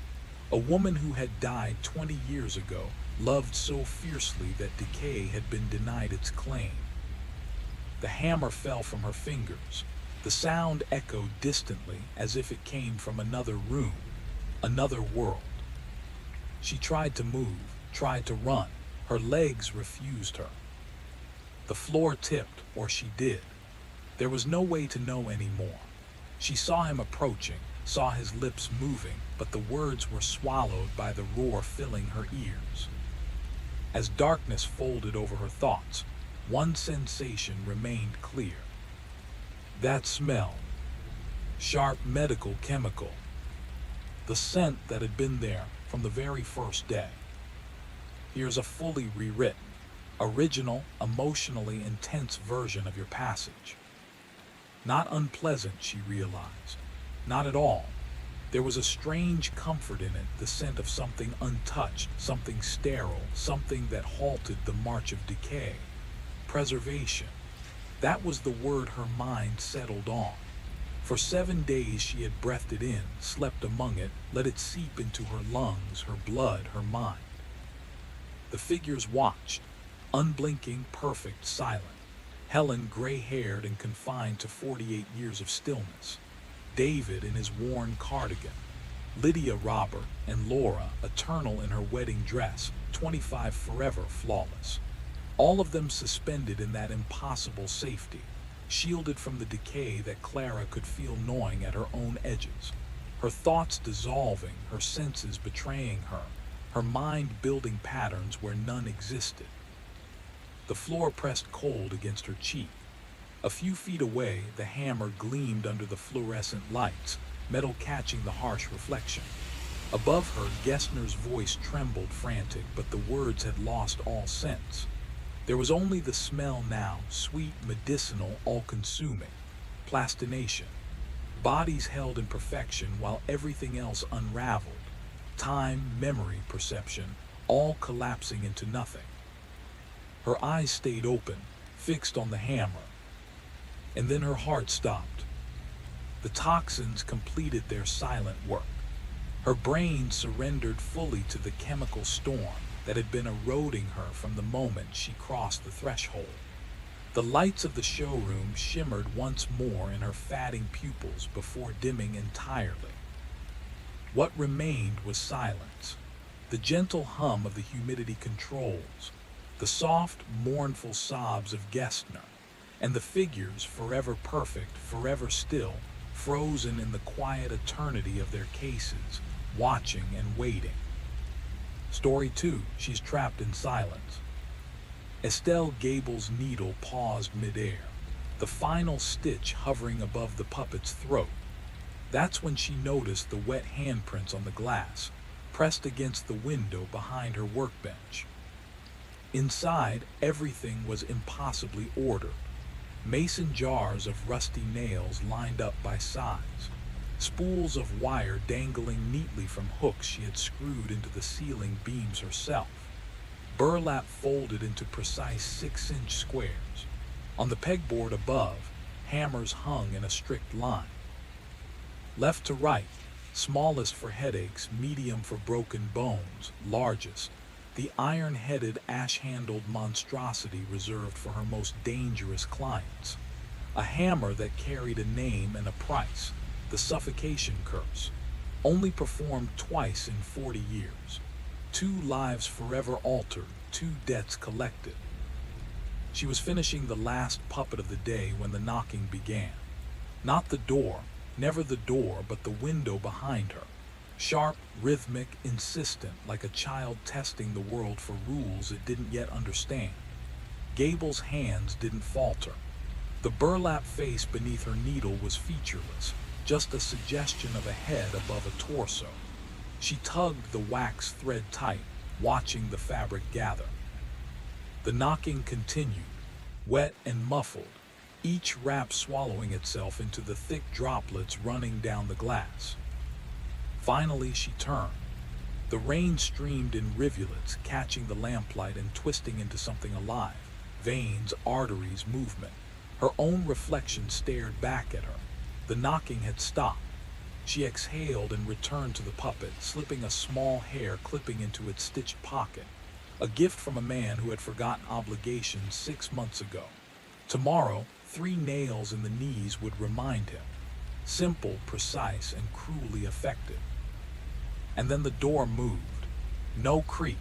A: A woman who had died 20 years ago, loved so fiercely that decay had been denied its claim. The hammer fell from her fingers. The sound echoed distantly as if it came from another room, another world. She tried to move, tried to run. Her legs refused her. The floor tipped, or she did. There was no way to know anymore. She saw him approaching, saw his lips moving, but the words were swallowed by the roar filling her ears. As darkness folded over her thoughts, one sensation remained clear. That smell. Sharp medical chemical. The scent that had been there from the very first day. Here's a fully rewritten, original, emotionally intense version of your passage. Not unpleasant, she realized. Not at all. There was a strange comfort in it, the scent of something untouched, something sterile, something that halted the march of decay. Preservation. That was the word her mind settled on. For 7 days she had breathed it in, slept among it, let it seep into her lungs, her blood, her mind. The figures watched, unblinking, perfect, silent. Helen, gray-haired and confined to 48 years of stillness. David in his worn cardigan. Lydia, Robert, and Laura, eternal in her wedding dress, 25 forever flawless. All of them suspended in that impossible safety, shielded from the decay that Clara could feel gnawing at her own edges. Her thoughts dissolving, her senses betraying her mind building patterns where none existed. The floor pressed cold against her cheek. A few feet away, the hammer gleamed under the fluorescent lights, metal catching the harsh reflection. Above her, Gessner's voice trembled frantic, but the words had lost all sense. There was only the smell now, sweet, medicinal, all-consuming. Plastination. Bodies held in perfection while everything else unraveled. Time, memory, perception, all collapsing into nothing. Her eyes stayed open, fixed on the hammer. And then her heart stopped. The toxins completed their silent work. Her brain surrendered fully to the chemical storm that had been eroding her from the moment she crossed the threshold. The lights of the showroom shimmered once more in her fatting pupils before dimming entirely. What remained was silence, the gentle hum of the humidity controls, the soft, mournful sobs of Gessner, and the figures, forever perfect, forever still, frozen in the quiet eternity of their cases, watching and waiting. Story 2, she's trapped in silence. Estelle Gable's needle paused midair, the final stitch hovering above the puppet's throat. That's when she noticed the wet handprints on the glass, pressed against the window behind her workbench. Inside, everything was impossibly ordered. Mason jars of rusty nails lined up by size, spools of wire dangling neatly from hooks she had screwed into the ceiling beams herself, burlap folded into precise 6-inch squares. On the pegboard above, hammers hung in a strict line. Left to right, smallest for headaches, medium for broken bones, largest, the iron-headed, ash-handled monstrosity reserved for her most dangerous clients. A hammer that carried a name and a price, the suffocation curse, only performed twice in 40 years. 2 lives forever altered, 2 debts collected. She was finishing the last puppet of the day when the knocking began. Not the door, never the door, but the window behind her. Sharp, rhythmic, insistent, like a child testing the world for rules it didn't yet understand. Gable's hands didn't falter. The burlap face beneath her needle was featureless, just a suggestion of a head above a torso. She tugged the wax thread tight, watching the fabric gather. The knocking continued, wet and muffled, each rap swallowing itself into the thick droplets running down the glass. Finally, she turned. The rain streamed in rivulets, catching the lamplight and twisting into something alive. Veins, arteries, movement. Her own reflection stared back at her. The knocking had stopped. She exhaled and returned to the puppet, slipping a small hair clipping into its stitched pocket. A gift from a man who had forgotten obligations 6 months ago. Tomorrow, 3 nails in the knees would remind him. Simple, precise, and cruelly effective. And then the door moved. No creak,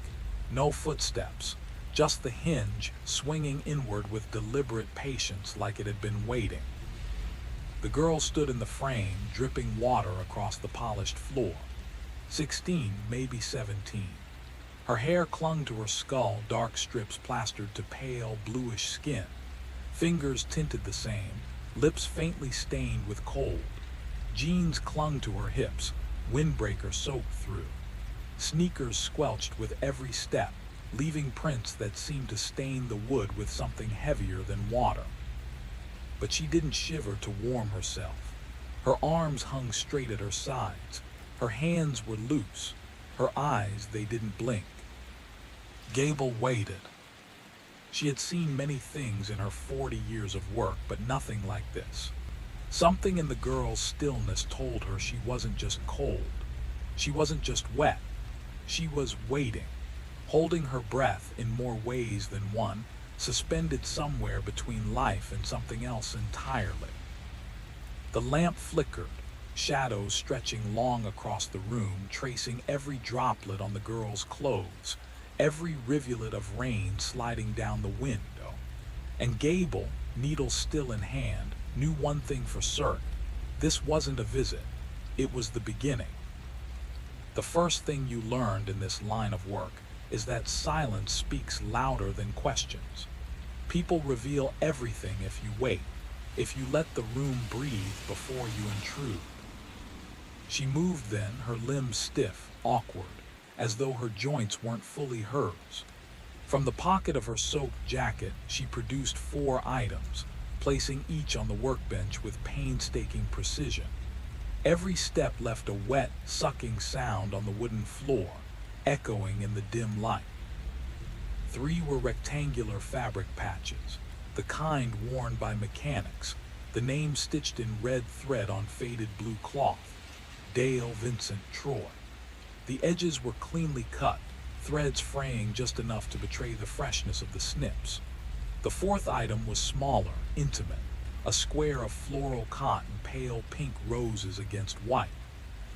A: no footsteps, just the hinge swinging inward with deliberate patience like it had been waiting. The girl stood in the frame, dripping water across the polished floor. 16, maybe 17. Her hair clung to her skull, dark strips plastered to pale, bluish skin. Fingers tinted the same, lips faintly stained with cold. Jeans clung to her hips, windbreaker soaked through. Sneakers squelched with every step, leaving prints that seemed to stain the wood with something heavier than water. But she didn't shiver to warm herself. Her arms hung straight at her sides. Her hands were loose. Her eyes, they didn't blink. Gable waited. She had seen many things in her 40 years of work, but nothing like this. Something in the girl's stillness told her she wasn't just cold. She wasn't just wet. She was waiting, holding her breath in more ways than one, suspended somewhere between life and something else entirely. The lamp flickered, shadows stretching long across the room, tracing every droplet on the girl's clothes, every rivulet of rain sliding down the window. And Gable, needle still in hand, knew one thing for certain. This wasn't a visit. It was the beginning. The first thing you learned in this line of work is that silence speaks louder than questions. People reveal everything if you wait, if you let the room breathe before you intrude. She moved then, her limbs stiff, awkward, as though her joints weren't fully hers. From the pocket of her soaked jacket, she produced 4 items, placing each on the workbench with painstaking precision. Every step left a wet, sucking sound on the wooden floor, echoing in the dim light. 3 were rectangular fabric patches, the kind worn by mechanics, the name stitched in red thread on faded blue cloth, Dale Vincent Troy. The edges were cleanly cut, threads fraying just enough to betray the freshness of the snips. The 4th item was smaller, intimate, a square of floral cotton, pale pink roses against white.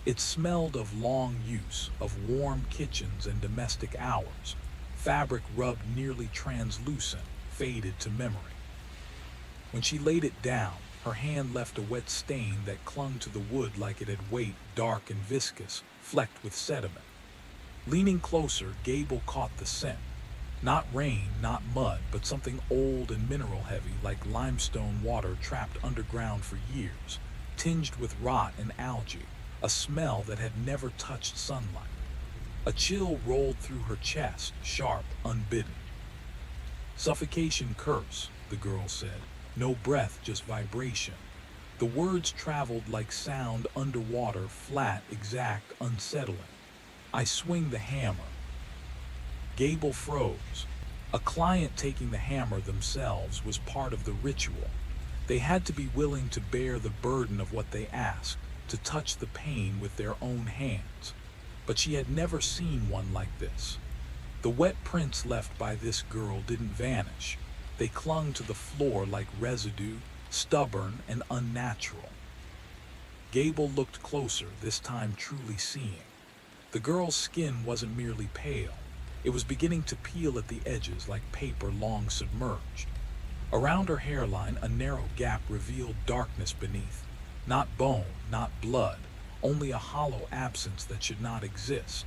A: It smelled of long use, of warm kitchens and domestic hours, fabric rubbed nearly translucent, faded to memory. When she laid it down, her hand left a wet stain that clung to the wood like it had weight, dark and viscous, flecked with sediment. Leaning closer, Gable caught the scent. Not rain, not mud, but something old and mineral-heavy like limestone water trapped underground for years, tinged with rot and algae, a smell that had never touched sunlight. A chill rolled through her chest, sharp, unbidden. "Suffocation curse," the girl said. No breath, just vibration. The words traveled like sound underwater, flat, exact, unsettling. "I swing the hammer." Gable froze. A client taking the hammer themselves was part of the ritual. They had to be willing to bear the burden of what they asked, to touch the pain with their own hands. But she had never seen one like this. The wet prints left by this girl didn't vanish. They clung to the floor like residue, stubborn and unnatural. Gable looked closer, this time truly seeing. The girl's skin wasn't merely pale. It was beginning to peel at the edges like paper long submerged. Around her hairline, a narrow gap revealed darkness beneath. Not bone, not blood, only a hollow absence that should not exist.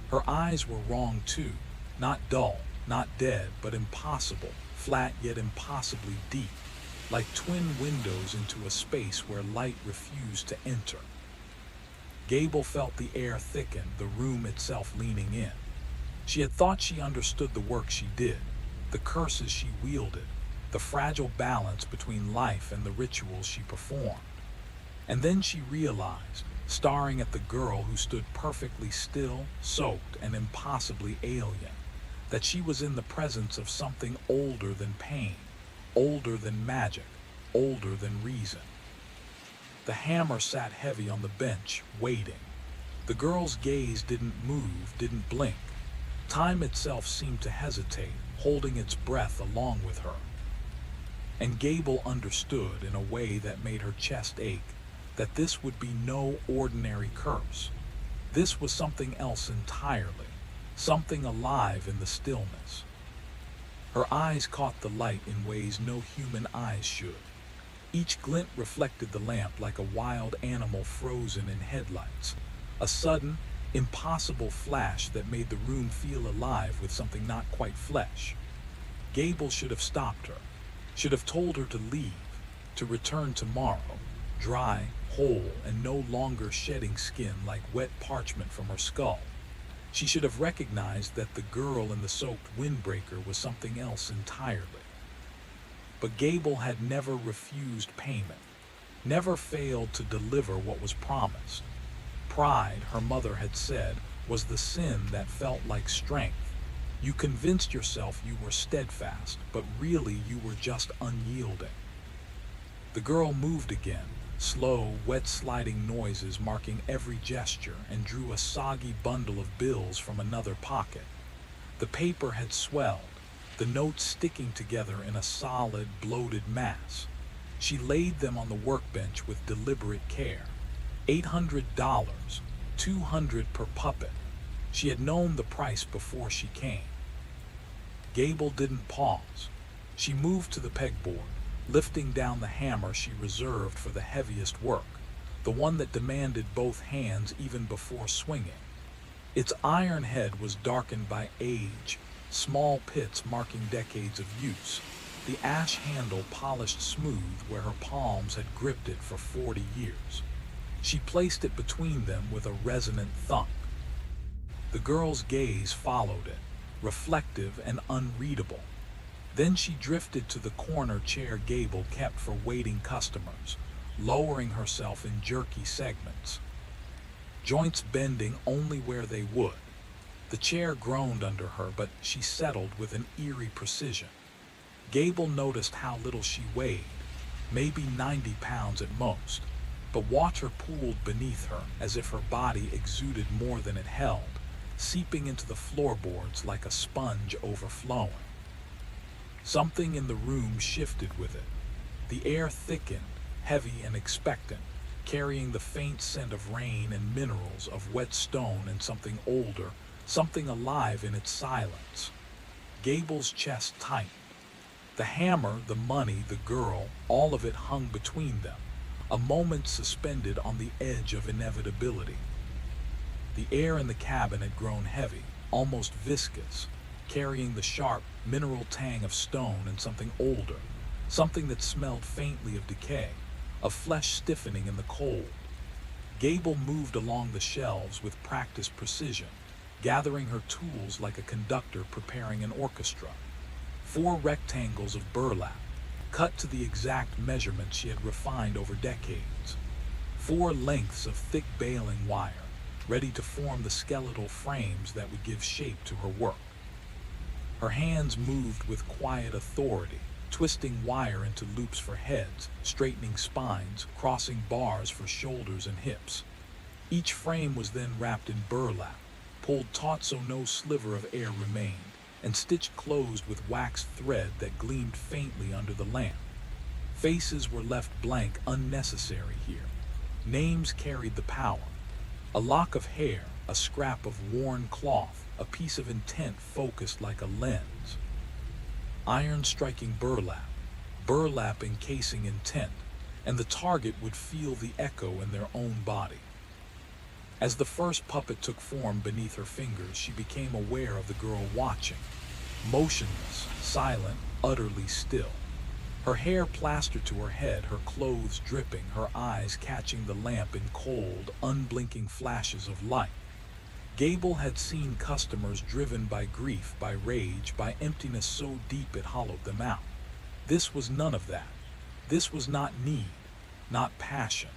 A: Her eyes were wrong too, not dull, not dead, but impossible, flat yet impossibly deep, like twin windows into a space where light refused to enter. Gable felt the air thicken, the room itself leaning in. She had thought she understood the work she did, the curses she wielded, the fragile balance between life and the rituals she performed. And then she realized, staring at the girl who stood perfectly still, soaked, and impossibly alien, that she was in the presence of something older than pain, older than magic, older than reason. The hammer sat heavy on the bench, waiting. The girl's gaze didn't move, didn't blink. Time itself seemed to hesitate, holding its breath along with her. And Gable understood in a way that made her chest ache that this would be no ordinary curse. This was something else entirely, something alive in the stillness. Her eyes caught the light in ways no human eyes should. Each glint reflected the lamp like a wild animal frozen in headlights. A sudden, impossible flash that made the room feel alive with something not quite flesh. Gable should have stopped her, should have told her to leave, to return tomorrow, dry, whole, and no longer shedding skin like wet parchment from her skull. She should have recognized that the girl in the soaked windbreaker was something else entirely. But Gable had never refused payment, never failed to deliver what was promised. Pride, her mother had said, was the sin that felt like strength. You convinced yourself you were steadfast, but really you were just unyielding. The girl moved again, slow, wet sliding noises marking every gesture, and drew a soggy bundle of bills from another pocket. The paper had swelled, the notes sticking together in a solid, bloated mass. She laid them on the workbench with deliberate care. $800, $200 per puppet. She had known the price before she came. Gable didn't pause. She moved to the pegboard, lifting down the hammer she reserved for the heaviest work, the one that demanded both hands even before swinging. Its iron head was darkened by age, small pits marking decades of use, the ash handle polished smooth where her palms had gripped it for 40 years. She placed it between them with a resonant thunk. The girl's gaze followed it, reflective and unreadable. Then she drifted to the corner chair Gable kept for waiting customers, lowering herself in jerky segments, joints bending only where they would. The chair groaned under her, but she settled with an eerie precision. Gable noticed how little she weighed, maybe 90 pounds at most, but water pooled beneath her as if her body exuded more than it held, seeping into the floorboards like a sponge overflowing. Something in the room shifted with it. The air thickened, heavy and expectant, carrying the faint scent of rain and minerals, of wet stone and something older, something alive in its silence. Gable's chest tightened. The hammer, the money, the girl, all of it hung between them, a moment suspended on the edge of inevitability. The air in the cabin had grown heavy, almost viscous, carrying the sharp, mineral tang of stone and something older, something that smelled faintly of decay, of flesh stiffening in the cold. Gable moved along the shelves with practiced precision, gathering her tools like a conductor preparing an orchestra. 4 rectangles of burlap, cut to the exact measurement she had refined over decades. 4 lengths of thick baling wire, ready to form the skeletal frames that would give shape to her work. Her hands moved with quiet authority, twisting wire into loops for heads, straightening spines, crossing bars for shoulders and hips. Each frame was then wrapped in burlap, pulled taut so no sliver of air remained, and stitched closed with waxed thread that gleamed faintly under the lamp. Faces were left blank, unnecessary here. Names carried the power. A lock of hair, a scrap of worn cloth, a piece of intent focused like a lens. Iron striking burlap, burlap encasing intent, and the target would feel the echo in their own body. As the first puppet took form beneath her fingers, she became aware of the girl watching, motionless, silent, utterly still. Her hair plastered to her head, her clothes dripping, her eyes catching the lamp in cold, unblinking flashes of light. Gable had seen customers driven by grief, by rage, by emptiness so deep it hollowed them out. This was none of that. This was not need, not passion.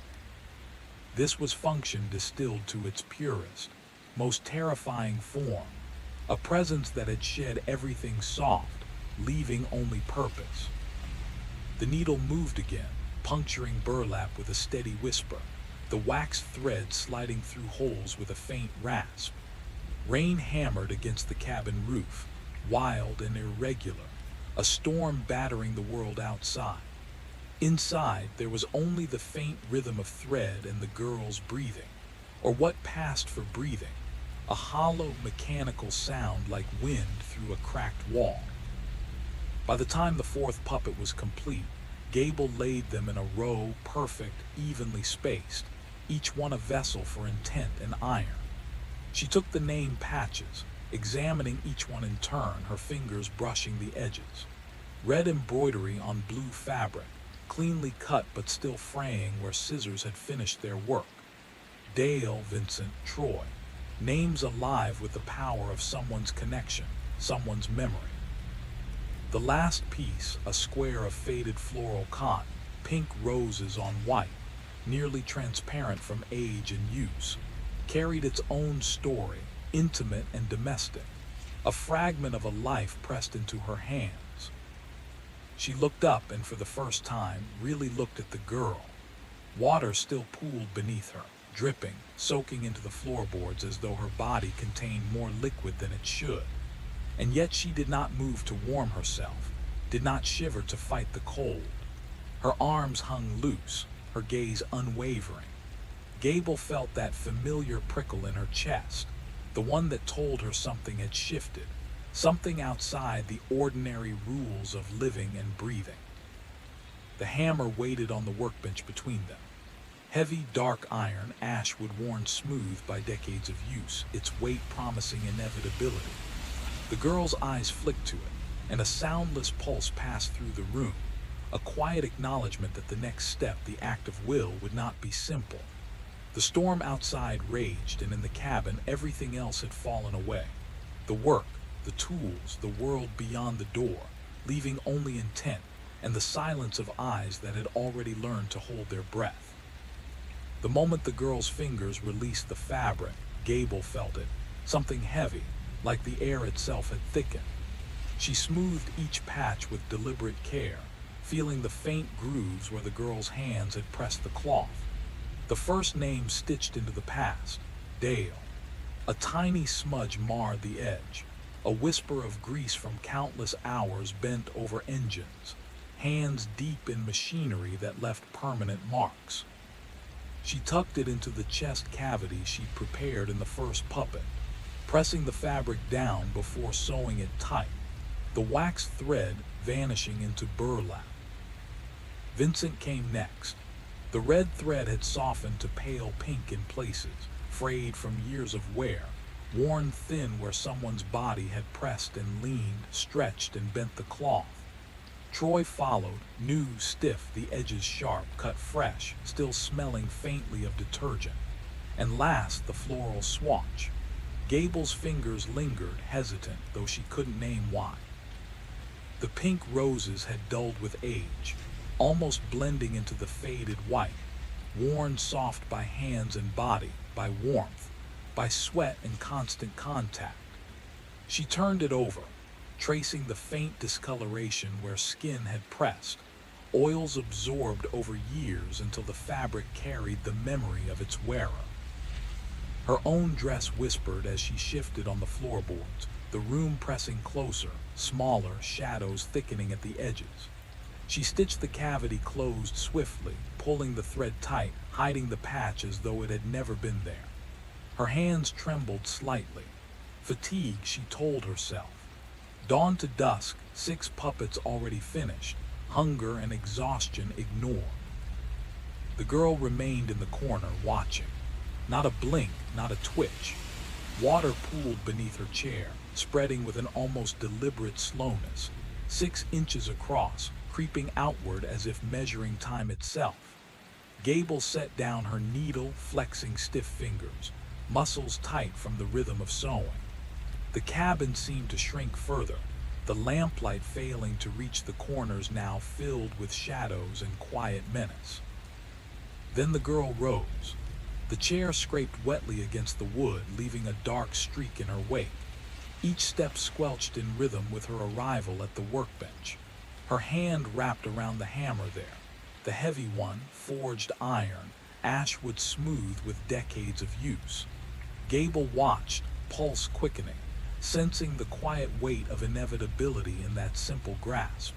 A: This was function distilled to its purest, most terrifying form, a presence that had shed everything soft, leaving only purpose. The needle moved again, puncturing burlap with a steady whisper, the waxed thread sliding through holes with a faint rasp. Rain hammered against the cabin roof, wild and irregular, a storm battering the world outside. Inside, there was only the faint rhythm of thread and the girl's breathing, or what passed for breathing, a hollow mechanical sound like wind through a cracked wall. By the time the fourth puppet was complete, Gable laid them in a row, perfect, evenly spaced, each one a vessel for intent and iron. She took the name patches, examining each one in turn, her fingers brushing the edges. Red embroidery on blue fabric, cleanly cut but still fraying where scissors had finished their work. Dale, Vincent, Troy. Names alive with the power of someone's connection, someone's memory. The last piece, a square of faded floral cotton, pink roses on white, nearly transparent from age and use, carried its own story, intimate and domestic, a fragment of a life pressed into her hands. She looked up and for the first time really looked at the girl. Water still pooled beneath her, dripping, soaking into the floorboards as though her body contained more liquid than it should. And yet she did not move to warm herself, did not shiver to fight the cold. Her arms hung loose, her gaze unwavering. Gable felt that familiar prickle in her chest, the one that told her something had shifted, something outside the ordinary rules of living and breathing. The hammer waited on the workbench between them. Heavy, dark iron, ashwood worn smooth by decades of use, its weight promising inevitability. The girl's eyes flicked to it, and a soundless pulse passed through the room, a quiet acknowledgement that the next step, the act of will, would not be simple. The storm outside raged, and in the cabin everything else had fallen away. The work, the tools, the world beyond the door, leaving only intent, and the silence of eyes that had already learned to hold their breath. The moment the girl's fingers released the fabric, Gable felt it, something heavy, like the air itself had thickened. She smoothed each patch with deliberate care, feeling the faint grooves where the girl's hands had pressed the cloth. The first name stitched into the past, Dale. A tiny smudge marred the edge, a whisper of grease from countless hours bent over engines, hands deep in machinery that left permanent marks. She tucked it into the chest cavity she'd prepared in the first puppet, pressing the fabric down before sewing it tight, the waxed thread vanishing into burlap. Vincent came next. The red thread had softened to pale pink in places, frayed from years of wear, worn thin where someone's body had pressed and leaned, stretched and bent the cloth. Troy followed, new, stiff, the edges sharp, cut fresh, still smelling faintly of detergent. And last, the floral swatch. Gable's fingers lingered, hesitant, though she couldn't name why. The pink roses had dulled with age, almost blending into the faded white, worn soft by hands and body, by warmth, by sweat and constant contact. She turned it over, tracing the faint discoloration where skin had pressed, oils absorbed over years until the fabric carried the memory of its wearer. Her own dress whispered as she shifted on the floorboards, the room pressing closer, smaller, shadows thickening at the edges. She stitched the cavity closed swiftly, pulling the thread tight, hiding the patch as though it had never been there. Her hands trembled slightly. Fatigue, she told herself. Dawn to dusk, 6 puppets already finished, hunger and exhaustion ignored. The girl remained in the corner, watching. Not a blink, not a twitch. Water pooled beneath her chair, spreading with an almost deliberate slowness, 6 inches across, creeping outward as if measuring time itself. Gable set down her needle, flexing stiff fingers, muscles tight from the rhythm of sewing. The cabin seemed to shrink further, the lamplight failing to reach the corners now filled with shadows and quiet menace. Then the girl rose. The chair scraped wetly against the wood, leaving a dark streak in her wake. Each step squelched in rhythm with her arrival at the workbench. Her hand wrapped around the hammer there, the heavy one, forged iron, ashwood smooth with decades of use. Gable watched, pulse quickening. sensing the quiet weight of inevitability in that simple grasp.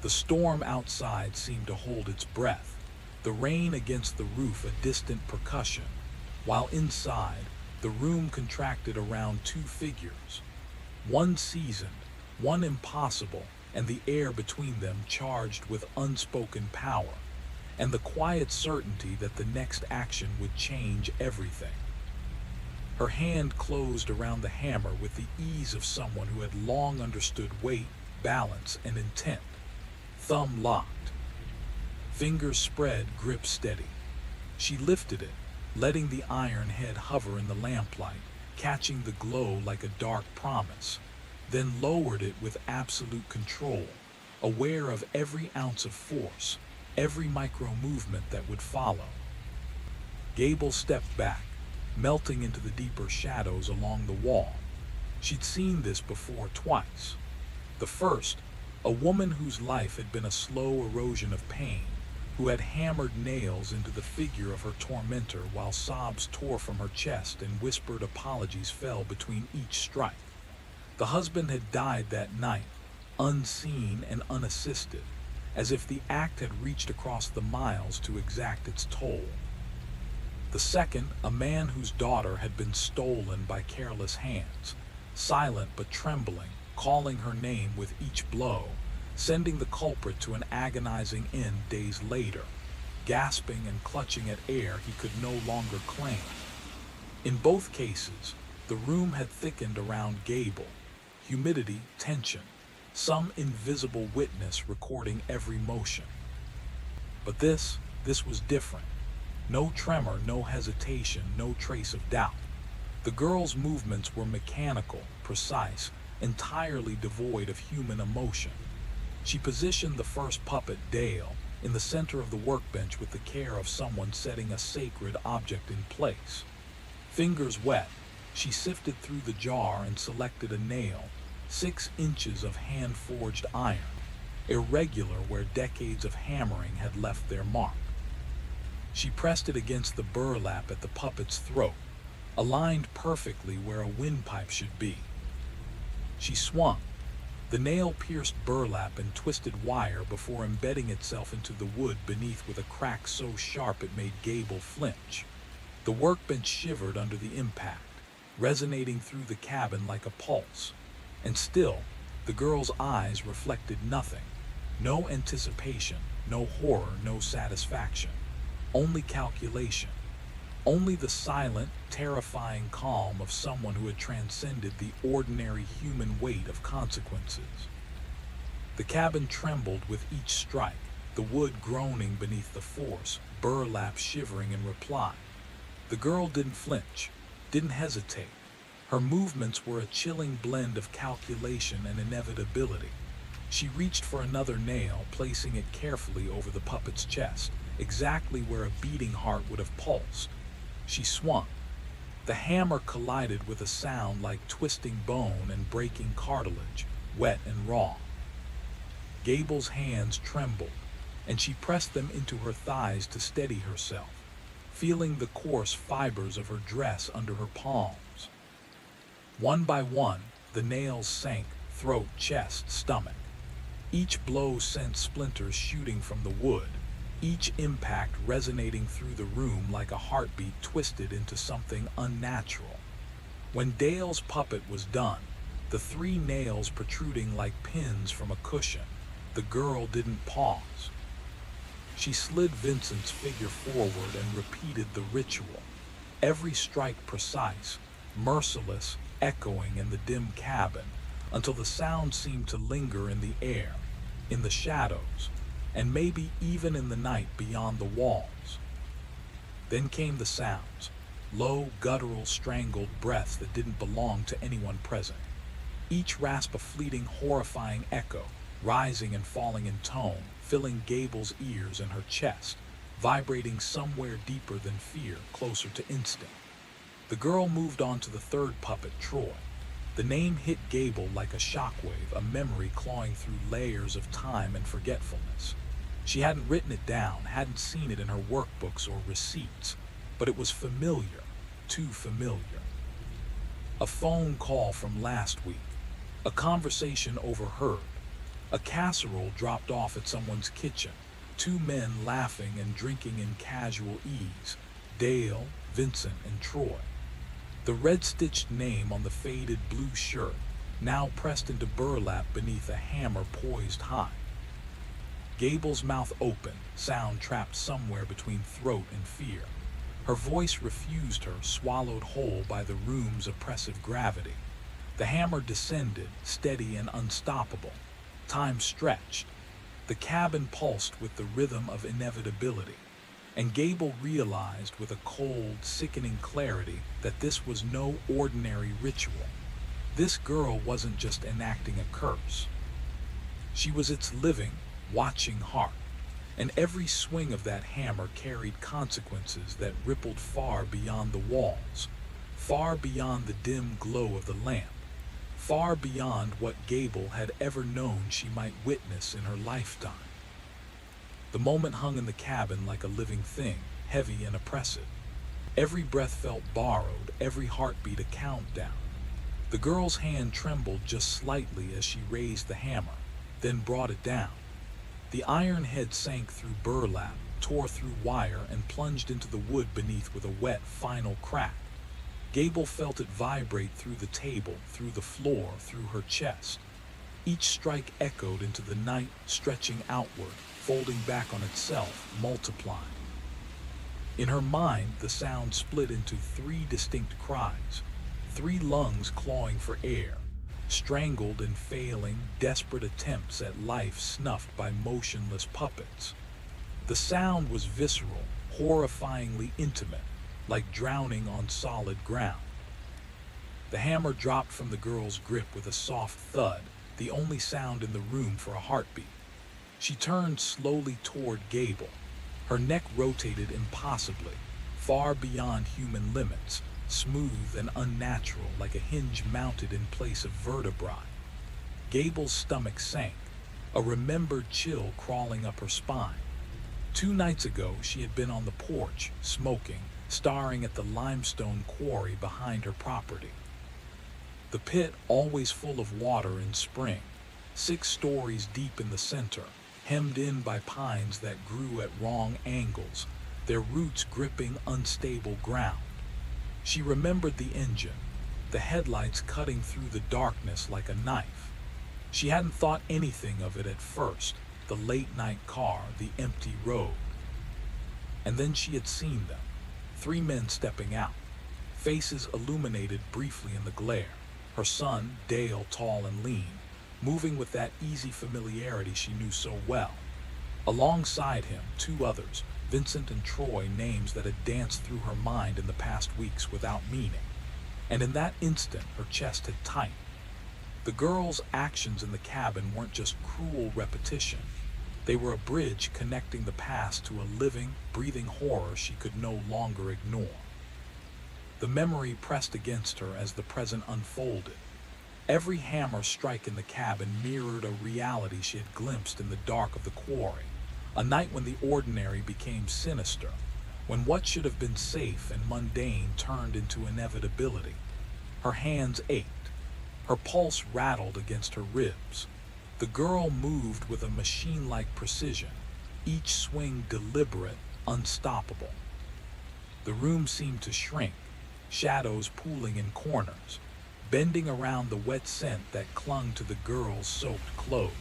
A: The storm outside seemed to hold its breath, the rain against the roof a distant percussion, while inside, the room contracted around two figures, one seasoned, one impossible, and the air between them charged with unspoken power, and the quiet certainty that the next action would change everything. Her hand closed around the hammer with the ease of someone who had long understood weight, balance, and intent. Thumb locked. Fingers spread, grip steady. She lifted it, letting the iron head hover in the lamplight, catching the glow like a dark promise, then lowered it with absolute control, aware of every ounce of force, every micro movement that would follow. Gable stepped back, melting into the deeper shadows along the wall. She'd seen this before twice. The first, a woman whose life had been a slow erosion of pain, who had hammered nails into the figure of her tormentor while sobs tore from her chest and whispered apologies fell between each strike. The husband had died that night, unseen and unassisted, as if the act had reached across the miles to exact its toll. The second, a man whose daughter had been stolen by careless hands, silent but trembling, calling her name with each blow, sending the culprit to an agonizing end days later, gasping and clutching at air he could no longer claim. In both cases, the room had thickened around Gable, humidity, tension, some invisible witness recording every motion. But this was different. No tremor, no hesitation, no trace of doubt. The girl's movements were mechanical, precise, entirely devoid of human emotion. She positioned the first puppet, Dale, in the center of the workbench with the care of someone setting a sacred object in place. Fingers wet, she sifted through the jar and selected a nail, 6 inches of hand-forged iron, irregular where decades of hammering had left their mark. She pressed it against the burlap at the puppet's throat, aligned perfectly where a windpipe should be. She swung. The nail pierced burlap and twisted wire before embedding itself into the wood beneath with a crack so sharp it made Gable flinch. The workbench shivered under the impact, resonating through the cabin like a pulse. And still, the girl's eyes reflected nothing. No anticipation, no horror, no satisfaction. Only calculation. Only the silent, terrifying calm of someone who had transcended the ordinary human weight of consequences. The cabin trembled with each strike, the wood groaning beneath the force, burlap shivering in reply. The girl didn't flinch, didn't hesitate. Her movements were a chilling blend of calculation and inevitability. She reached for another nail, placing it carefully over the puppet's chest, exactly where a beating heart would have pulsed. She swung. The hammer collided with a sound like twisting bone and breaking cartilage, wet and raw. Gable's hands trembled, and she pressed them into her thighs to steady herself, feeling the coarse fibers of her dress under her palms. One by one, the nails sank, throat, chest, stomach. Each blow sent splinters shooting from the wood, each impact resonating through the room like a heartbeat twisted into something unnatural. When Dale's puppet was done, the 3 nails protruding like pins from a cushion, the girl didn't pause. She slid Vincent's figure forward and repeated the ritual, every strike precise, merciless, echoing in the dim cabin, until the sound seemed to linger in the air, in the shadows, and maybe even in the night beyond the walls. Then came the sounds, low, guttural, strangled breaths that didn't belong to anyone present. Each rasp a fleeting, horrifying echo, rising and falling in tone, filling Gable's ears and her chest, vibrating somewhere deeper than fear, closer to instinct. The girl moved on to the third puppet, Troy. The name hit Gable like a shockwave, a memory clawing through layers of time and forgetfulness. She hadn't written it down, hadn't seen it in her workbooks or receipts, but it was familiar, too familiar. A phone call from last week, a conversation overheard, a casserole dropped off at someone's kitchen, two men laughing and drinking in casual ease, Dale, Vincent, and Troy. The red-stitched name on the faded blue shirt, now pressed into burlap beneath a hammer poised high. Gable's mouth open, sound trapped somewhere between throat and fear. Her voice refused her, swallowed whole by the room's oppressive gravity. The hammer descended, steady and unstoppable. Time stretched. The cabin pulsed with the rhythm of inevitability, and Gable realized with a cold, sickening clarity that this was no ordinary ritual. This girl wasn't just enacting a curse. She was its living, watching heart, and every swing of that hammer carried consequences that rippled far beyond the walls, far beyond the dim glow of the lamp, far beyond what Gable had ever known she might witness in her lifetime. The moment hung in the cabin like a living thing, heavy and oppressive. Every breath felt borrowed, every heartbeat a countdown. The girl's hand trembled just slightly as she raised the hammer, then brought it down. The iron head sank through burlap, tore through wire, and plunged into the wood beneath with a wet, final crack. Gable felt it vibrate through the table, through the floor, through her chest. Each strike echoed into the night, stretching outward, folding back on itself, multiplying. In her mind, the sound split into three distinct cries, three lungs clawing for air, strangled and failing, desperate attempts at life snuffed by motionless puppets. The sound was visceral, horrifyingly intimate, like drowning on solid ground. The hammer dropped from the girl's grip with a soft thud, the only sound in the room for a heartbeat. She turned slowly toward Gable. Her neck rotated impossibly, far beyond human limits, smooth and unnatural like a hinge mounted in place of vertebrae. Gable's stomach sank, a remembered chill crawling up her spine. 2 nights ago, she had been on the porch, smoking, staring at the limestone quarry behind her property. The pit, always full of water in spring, 6 stories deep in the center, hemmed in by pines that grew at wrong angles, their roots gripping unstable ground. She remembered the engine, the headlights cutting through the darkness like a knife. She hadn't thought anything of it at first, the late-night car, the empty road. And then she had seen them, 3 men stepping out, faces illuminated briefly in the glare. Her son, Dale, tall and lean, moving with that easy familiarity she knew so well. Alongside him, 2 others, Vincent and Troy, names that had danced through her mind in the past weeks without meaning. And in that instant, her chest had tightened. The girl's actions in the cabin weren't just cruel repetition. They were a bridge connecting the past to a living, breathing horror she could no longer ignore. The memory pressed against her as the present unfolded. Every hammer strike in the cabin mirrored a reality she had glimpsed in the dark of the quarry. A night when the ordinary became sinister, when what should have been safe and mundane turned into inevitability. Her hands ached. Her pulse rattled against her ribs. The girl moved with a machine-like precision, each swing deliberate, unstoppable. The room seemed to shrink, shadows pooling in corners, bending around the wet scent that clung to the girl's soaked clothes.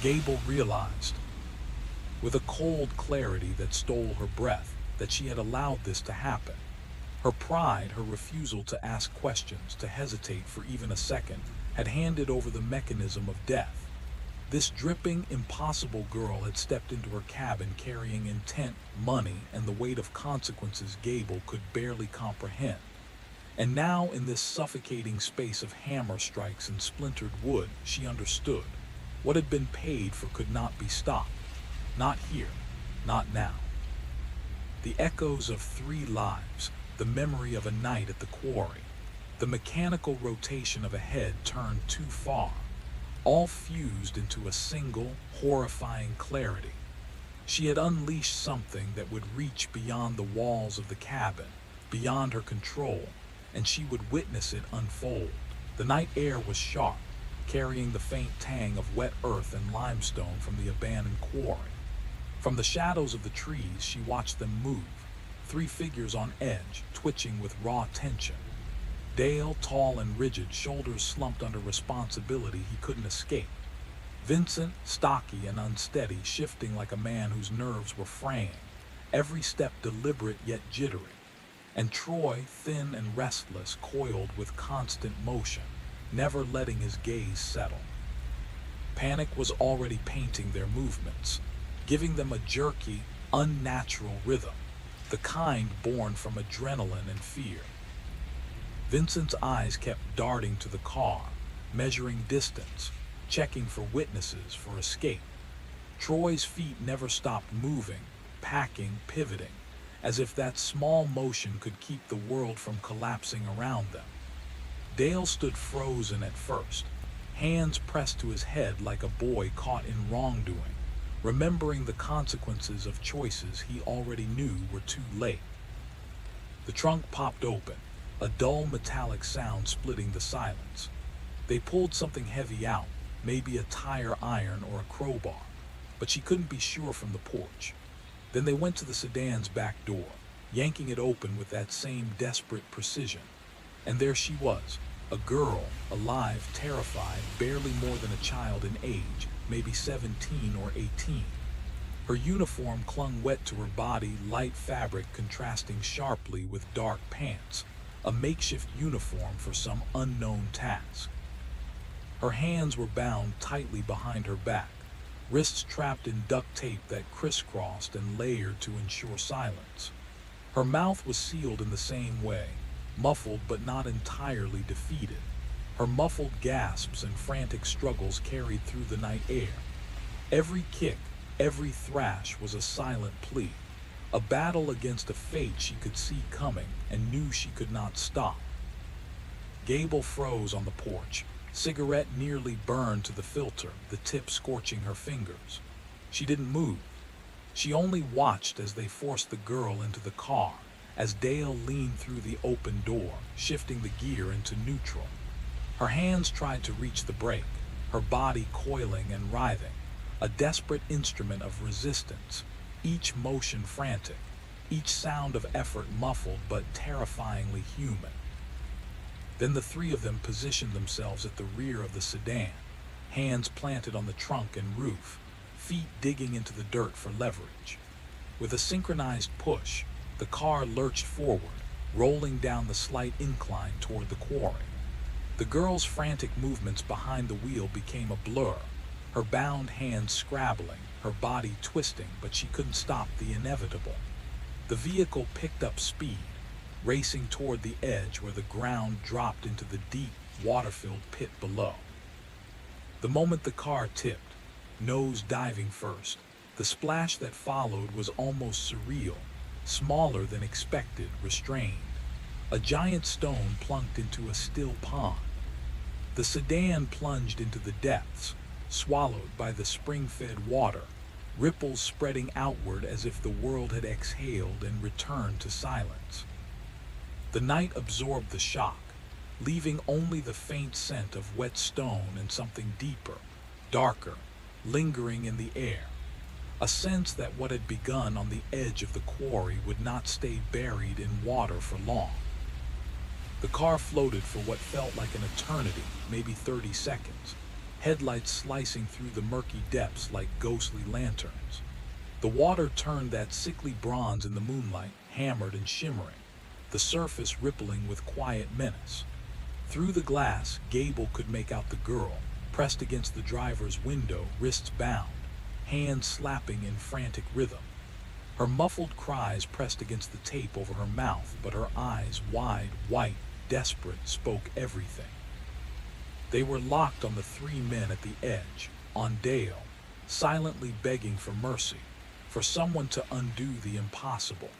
A: Gable realized, with a cold clarity that stole her breath, that she had allowed this to happen. Her pride, her refusal to ask questions, to hesitate for even a second, had handed over the mechanism of death. This dripping, impossible girl had stepped into her cabin carrying intent, money, and the weight of consequences Gable could barely comprehend. And now, in this suffocating space of hammer strikes and splintered wood, she understood. What had been paid for could not be stopped. Not here, not now. The echoes of 3 lives, the memory of a night at the quarry, the mechanical rotation of a head turned too far, all fused into a single, horrifying clarity. She had unleashed something that would reach beyond the walls of the cabin, beyond her control, and she would witness it unfold. The night air was sharp, carrying the faint tang of wet earth and limestone from the abandoned quarry. From the shadows of the trees, she watched them move, three figures on edge, twitching with raw tension. Dale, tall and rigid, shoulders slumped under responsibility he couldn't escape. Vincent, stocky and unsteady, shifting like a man whose nerves were fraying, every step deliberate yet jittery. And Troy, thin and restless, coiled with constant motion, never letting his gaze settle. Panic was already painting their movements, giving them a jerky, unnatural rhythm, the kind born from adrenaline and fear. Vincent's eyes kept darting to the car, measuring distance, checking for witnesses for escape. Troy's feet never stopped moving, packing, pivoting, as if that small motion could keep the world from collapsing around them. Dale stood frozen at first, hands pressed to his head like a boy caught in wrongdoing, remembering the consequences of choices he already knew were too late. The trunk popped open, a dull metallic sound splitting the silence. They pulled something heavy out, maybe a tire iron or a crowbar, but she couldn't be sure from the porch. Then they went to the sedan's back door, yanking it open with that same desperate precision. And there she was, a girl, alive, terrified, barely more than a child in age, maybe 17 or 18. Her uniform clung wet to her body, light fabric contrasting sharply with dark pants, a makeshift uniform for some unknown task. Her hands were bound tightly behind her back, wrists trapped in duct tape that crisscrossed and layered to ensure silence. Her mouth was sealed in the same way, muffled but not entirely defeated. Her muffled gasps and frantic struggles carried through the night air. Every kick, every thrash was a silent plea, a battle against a fate she could see coming and knew she could not stop. Gable froze on the porch, cigarette nearly burned to the filter, the tip scorching her fingers. She didn't move. She only watched as they forced the girl into the car, as Dale leaned through the open door, shifting the gear into neutral. Her hands tried to reach the brake, her body coiling and writhing, a desperate instrument of resistance, each motion frantic, each sound of effort muffled but terrifyingly human. Then the three of them positioned themselves at the rear of the sedan, hands planted on the trunk and roof, feet digging into the dirt for leverage. With a synchronized push, the car lurched forward, rolling down the slight incline toward the quarry. The girl's frantic movements behind the wheel became a blur, her bound hands scrabbling, her body twisting, but she couldn't stop the inevitable. The vehicle picked up speed, racing toward the edge where the ground dropped into the deep, water-filled pit below. The moment the car tipped, nose diving first, the splash that followed was almost surreal, smaller than expected, restrained. A giant stone plunked into a still pond. The sedan plunged into the depths, swallowed by the spring-fed water, ripples spreading outward as if the world had exhaled and returned to silence. The night absorbed the shock, leaving only the faint scent of wet stone and something deeper, darker, lingering in the air. A sense that what had begun on the edge of the quarry would not stay buried in water for long. The car floated for what felt like an eternity, maybe 30 seconds, headlights slicing through the murky depths like ghostly lanterns. The water turned that sickly bronze in the moonlight, hammered and shimmering, the surface rippling with quiet menace. Through the glass, Gable could make out the girl, pressed against the driver's window, wrists bound, hands slapping in frantic rhythm. Her muffled cries pressed against the tape over her mouth, but her eyes, wide, white, desperate, spoke everything. They were locked on the three men at the edge, on Dale, silently begging for mercy, for someone to undo the impossible.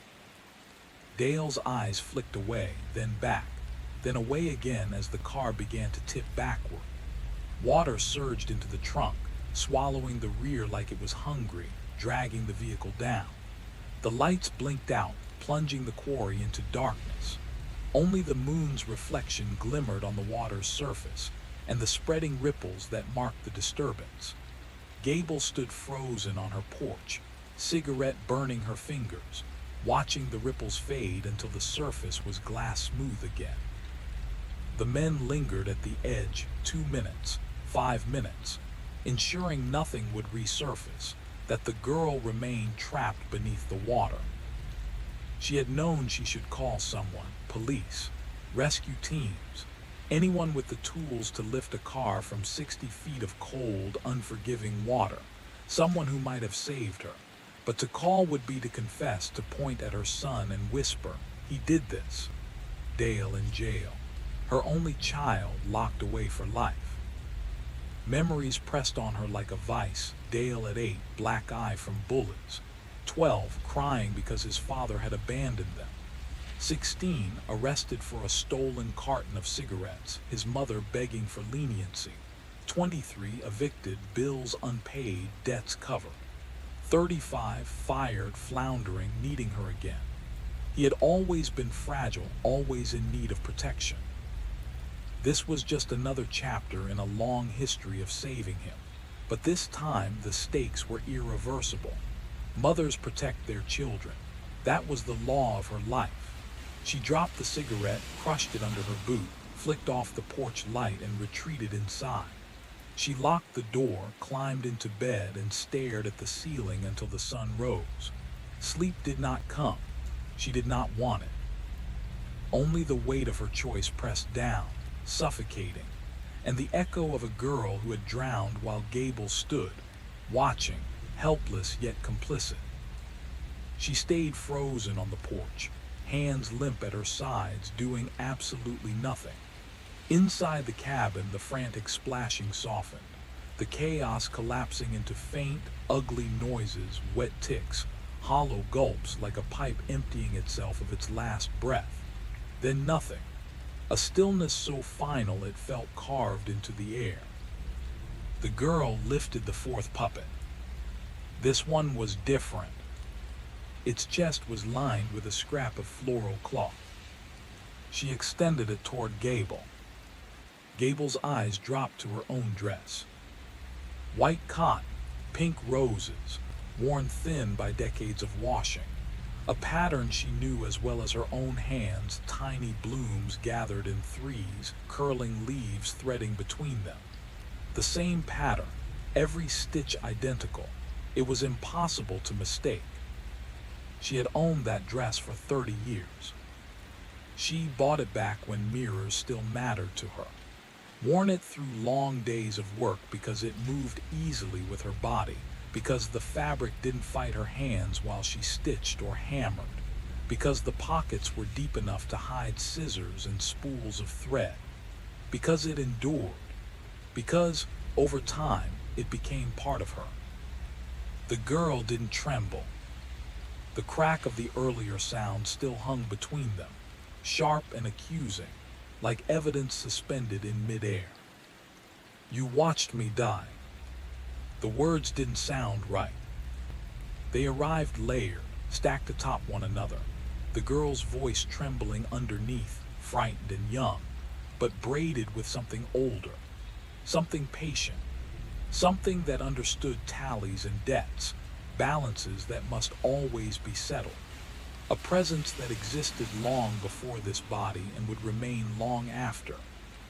A: Dale's eyes flicked away, then back, then away again as the car began to tip backward. Water surged into the trunk, swallowing the rear like it was hungry, dragging the vehicle down. The lights blinked out, plunging the quarry into darkness. Only the moon's reflection glimmered on the water's surface and the spreading ripples that marked the disturbance. Gable stood frozen on her porch, cigarette burning her fingers, watching the ripples fade until the surface was glass smooth again. The men lingered at the edge 2 minutes, 5 minutes, ensuring nothing would resurface, that the girl remained trapped beneath the water. She had known she should call someone, police, rescue teams, anyone with the tools to lift a car from 60 feet of cold, unforgiving water, someone who might have saved her. But to call would be to confess, to point at her son and whisper, "He did this." Dale in jail, her only child locked away for life. Memories pressed on her like a vice. Dale at 8, black eye from bullets. 12, crying because his father had abandoned them. 16, arrested for a stolen carton of cigarettes, his mother begging for leniency. 23, evicted, bills unpaid, debts covered. 35, fired, floundering, needing her again. He had always been fragile, always in need of protection. This was just another chapter in a long history of saving him, but this time the stakes were irreversible. Mothers protect their children. That was the law of her life. She dropped the cigarette, crushed it under her boot, flicked off the porch light, and retreated inside. She locked the door, climbed into bed, and stared at the ceiling until the sun rose. Sleep did not come. She did not want it. Only the weight of her choice pressed down, suffocating, and the echo of a girl who had drowned while Gable stood, watching, helpless yet complicit. She stayed frozen on the porch, hands limp at her sides, doing absolutely nothing. Inside the cabin, the frantic splashing softened, the chaos collapsing into faint, ugly noises, wet ticks, hollow gulps like a pipe emptying itself of its last breath. Then nothing, a stillness so final it felt carved into the air. The girl lifted the fourth puppet. This one was different. Its chest was lined with a scrap of floral cloth. She extended it toward Gable. Gable's eyes dropped to her own dress. White cotton, pink roses, worn thin by decades of washing. A pattern she knew as well as her own hands, tiny blooms gathered in threes, curling leaves threading between them. The same pattern, every stitch identical. It was impossible to mistake. She had owned that dress for 30 years. She bought it back when mirrors still mattered to her. Worn it through long days of work because it moved easily with her body, because the fabric didn't fight her hands while she stitched or hammered, because the pockets were deep enough to hide scissors and spools of thread, because it endured, because, over time, it became part of her. The girl didn't tremble. The crack of the earlier sound still hung between them, sharp and accusing, like evidence suspended in midair. "You watched me die." The words didn't sound right. They arrived layered, stacked atop one another, the girl's voice trembling underneath, frightened and young, but braided with something older, something patient, something that understood tallies and debts, balances that must always be settled. A presence that existed long before this body and would remain long after,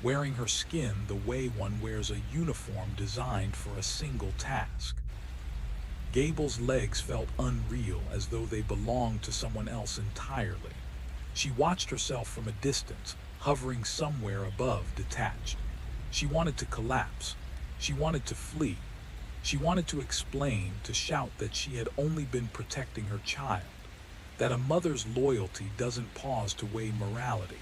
A: wearing her skin the way one wears a uniform designed for a single task. Gable's legs felt unreal, as though they belonged to someone else entirely. She watched herself from a distance, hovering somewhere above, detached. She wanted to collapse. She wanted to flee. She wanted to explain, to shout that she had only been protecting her child, that a mother's loyalty doesn't pause to weigh morality,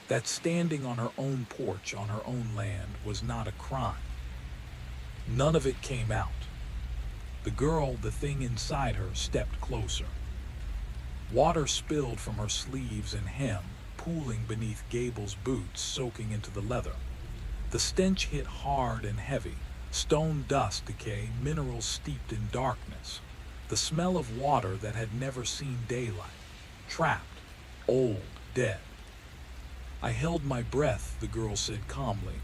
A: that standing on her own porch on her own land was not a crime. None of it came out. The girl, the thing inside her, stepped closer. Water spilled from her sleeves and hem, pooling beneath Gable's boots, soaking into the leather. The stench hit hard and heavy, stone dust decay, minerals steeped in darkness. The smell of water that had never seen daylight, trapped, old, dead. I held my breath, the girl said calmly.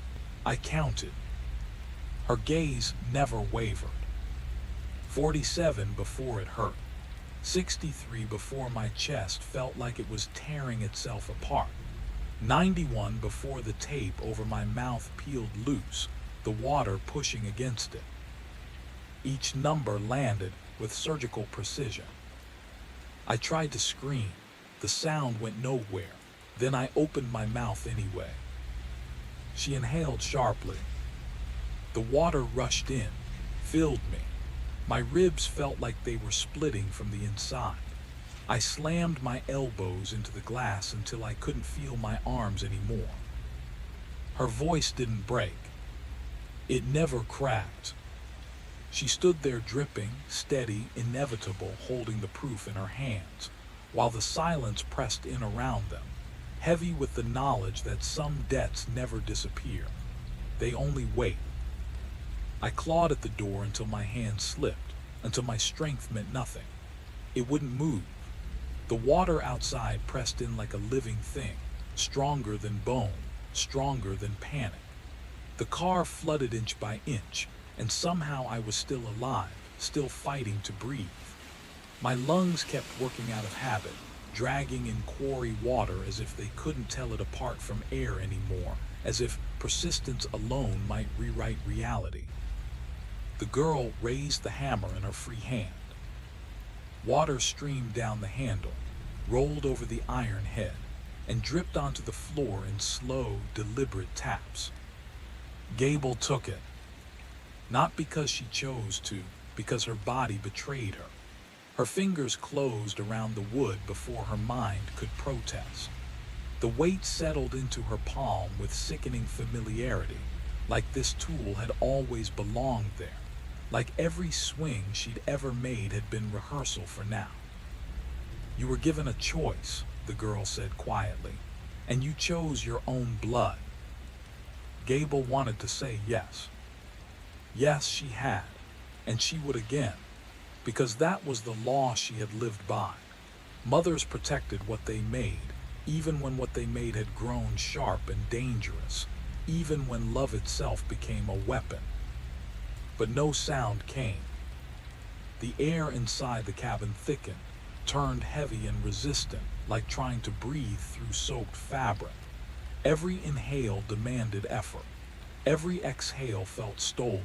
A: I counted. Her gaze never wavered. 47 before it hurt. 63 before my chest felt like it was tearing itself apart. 91 before the tape over my mouth peeled loose, the water pushing against it. Each number landed with surgical precision. I tried to scream. The sound went nowhere. Then I opened my mouth anyway. She inhaled sharply. The water rushed in, filled me. My ribs felt like they were splitting from the inside. I slammed my elbows into the glass until I couldn't feel my arms anymore. Her voice didn't break. It never cracked. She stood there dripping, steady, inevitable, holding the proof in her hands, while the silence pressed in around them, heavy with the knowledge that some debts never disappear. They only wait. I clawed at the door until my hand slipped, until my strength meant nothing. It wouldn't move. The water outside pressed in like a living thing, stronger than bone, stronger than panic. The car flooded inch by inch, and somehow I was still alive, still fighting to breathe. My lungs kept working out of habit, dragging in quarry water as if they couldn't tell it apart from air anymore, as if persistence alone might rewrite reality. The girl raised the hammer in her free hand. Water streamed down the handle, rolled over the iron head, and dripped onto the floor in slow, deliberate taps. Gable took it. Not because she chose to, because her body betrayed her. Her fingers closed around the wood before her mind could protest. The weight settled into her palm with sickening familiarity, like this tool had always belonged there, like every swing she'd ever made had been rehearsal for now. You were given a choice, the girl said quietly, and you chose your own blood. Gable wanted to say yes. Yes, she had, and she would again, because that was the law she had lived by. Mothers protected what they made, even when what they made had grown sharp and dangerous, even when love itself became a weapon. But no sound came. The air inside the cabin thickened, turned heavy and resistant, like trying to breathe through soaked fabric. Every inhale demanded effort. Every exhale felt stolen.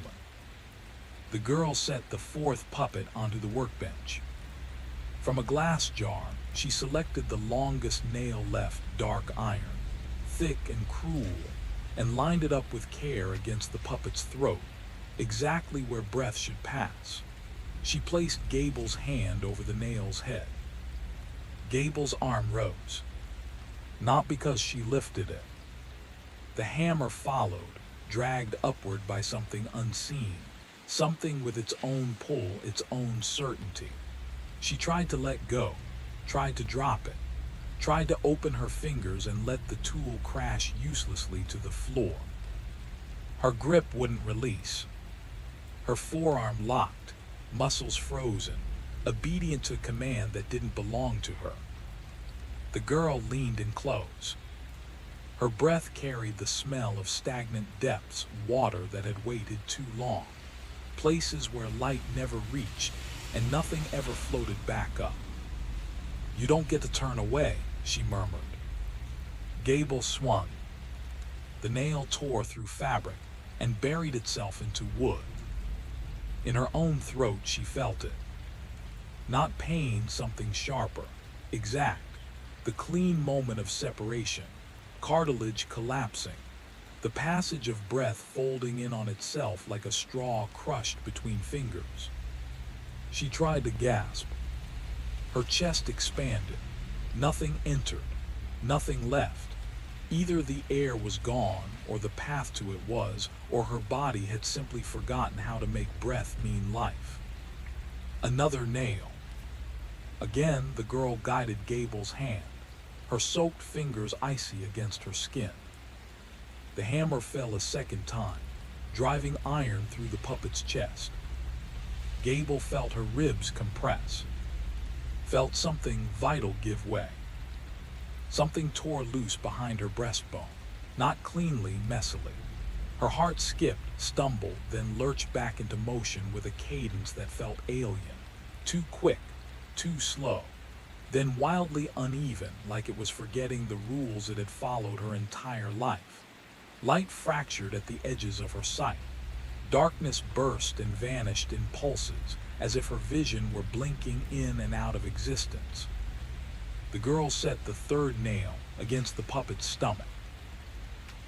A: The girl set the fourth puppet onto the workbench. From a glass jar, she selected the longest nail-left dark iron, thick and cruel, and lined it up with care against the puppet's throat, exactly where breath should pass. She placed Gable's hand over the nail's head. Gable's arm rose, not because she lifted it. The hammer followed, dragged upward by something unseen, something with its own pull, its own certainty. She tried to let go, tried to drop it, tried to open her fingers and let the tool crash uselessly to the floor. Her grip wouldn't release. Her forearm locked, muscles frozen, obedient to command that didn't belong to her. The girl leaned in close. Her breath carried the smell of stagnant depths, water that had waited too long, places where light never reached and nothing ever floated back up. "You don't get to turn away," she murmured. Gable swung. The nail tore through fabric and buried itself into wood. In her own throat she felt it. Not pain, something sharper, exact, the clean moment of separation, cartilage collapsing, the passage of breath folding in on itself like a straw crushed between fingers. She tried to gasp. Her chest expanded. Nothing entered, nothing left. Either the air was gone, or the path to it was, or her body had simply forgotten how to make breath mean life. Another nail. Again, the girl guided Gable's hand, her soaked fingers icy against her skin. The hammer fell a second time, driving iron through the puppet's chest. Gable felt her ribs compress, felt something vital give way. Something tore loose behind her breastbone, not cleanly, messily. Her heart skipped, stumbled, then lurched back into motion with a cadence that felt alien, too quick, too slow, then wildly uneven, like it was forgetting the rules it had followed her entire life. Light fractured at the edges of her sight. Darkness burst and vanished in pulses, as if her vision were blinking in and out of existence. The girl set the third nail against the puppet's stomach.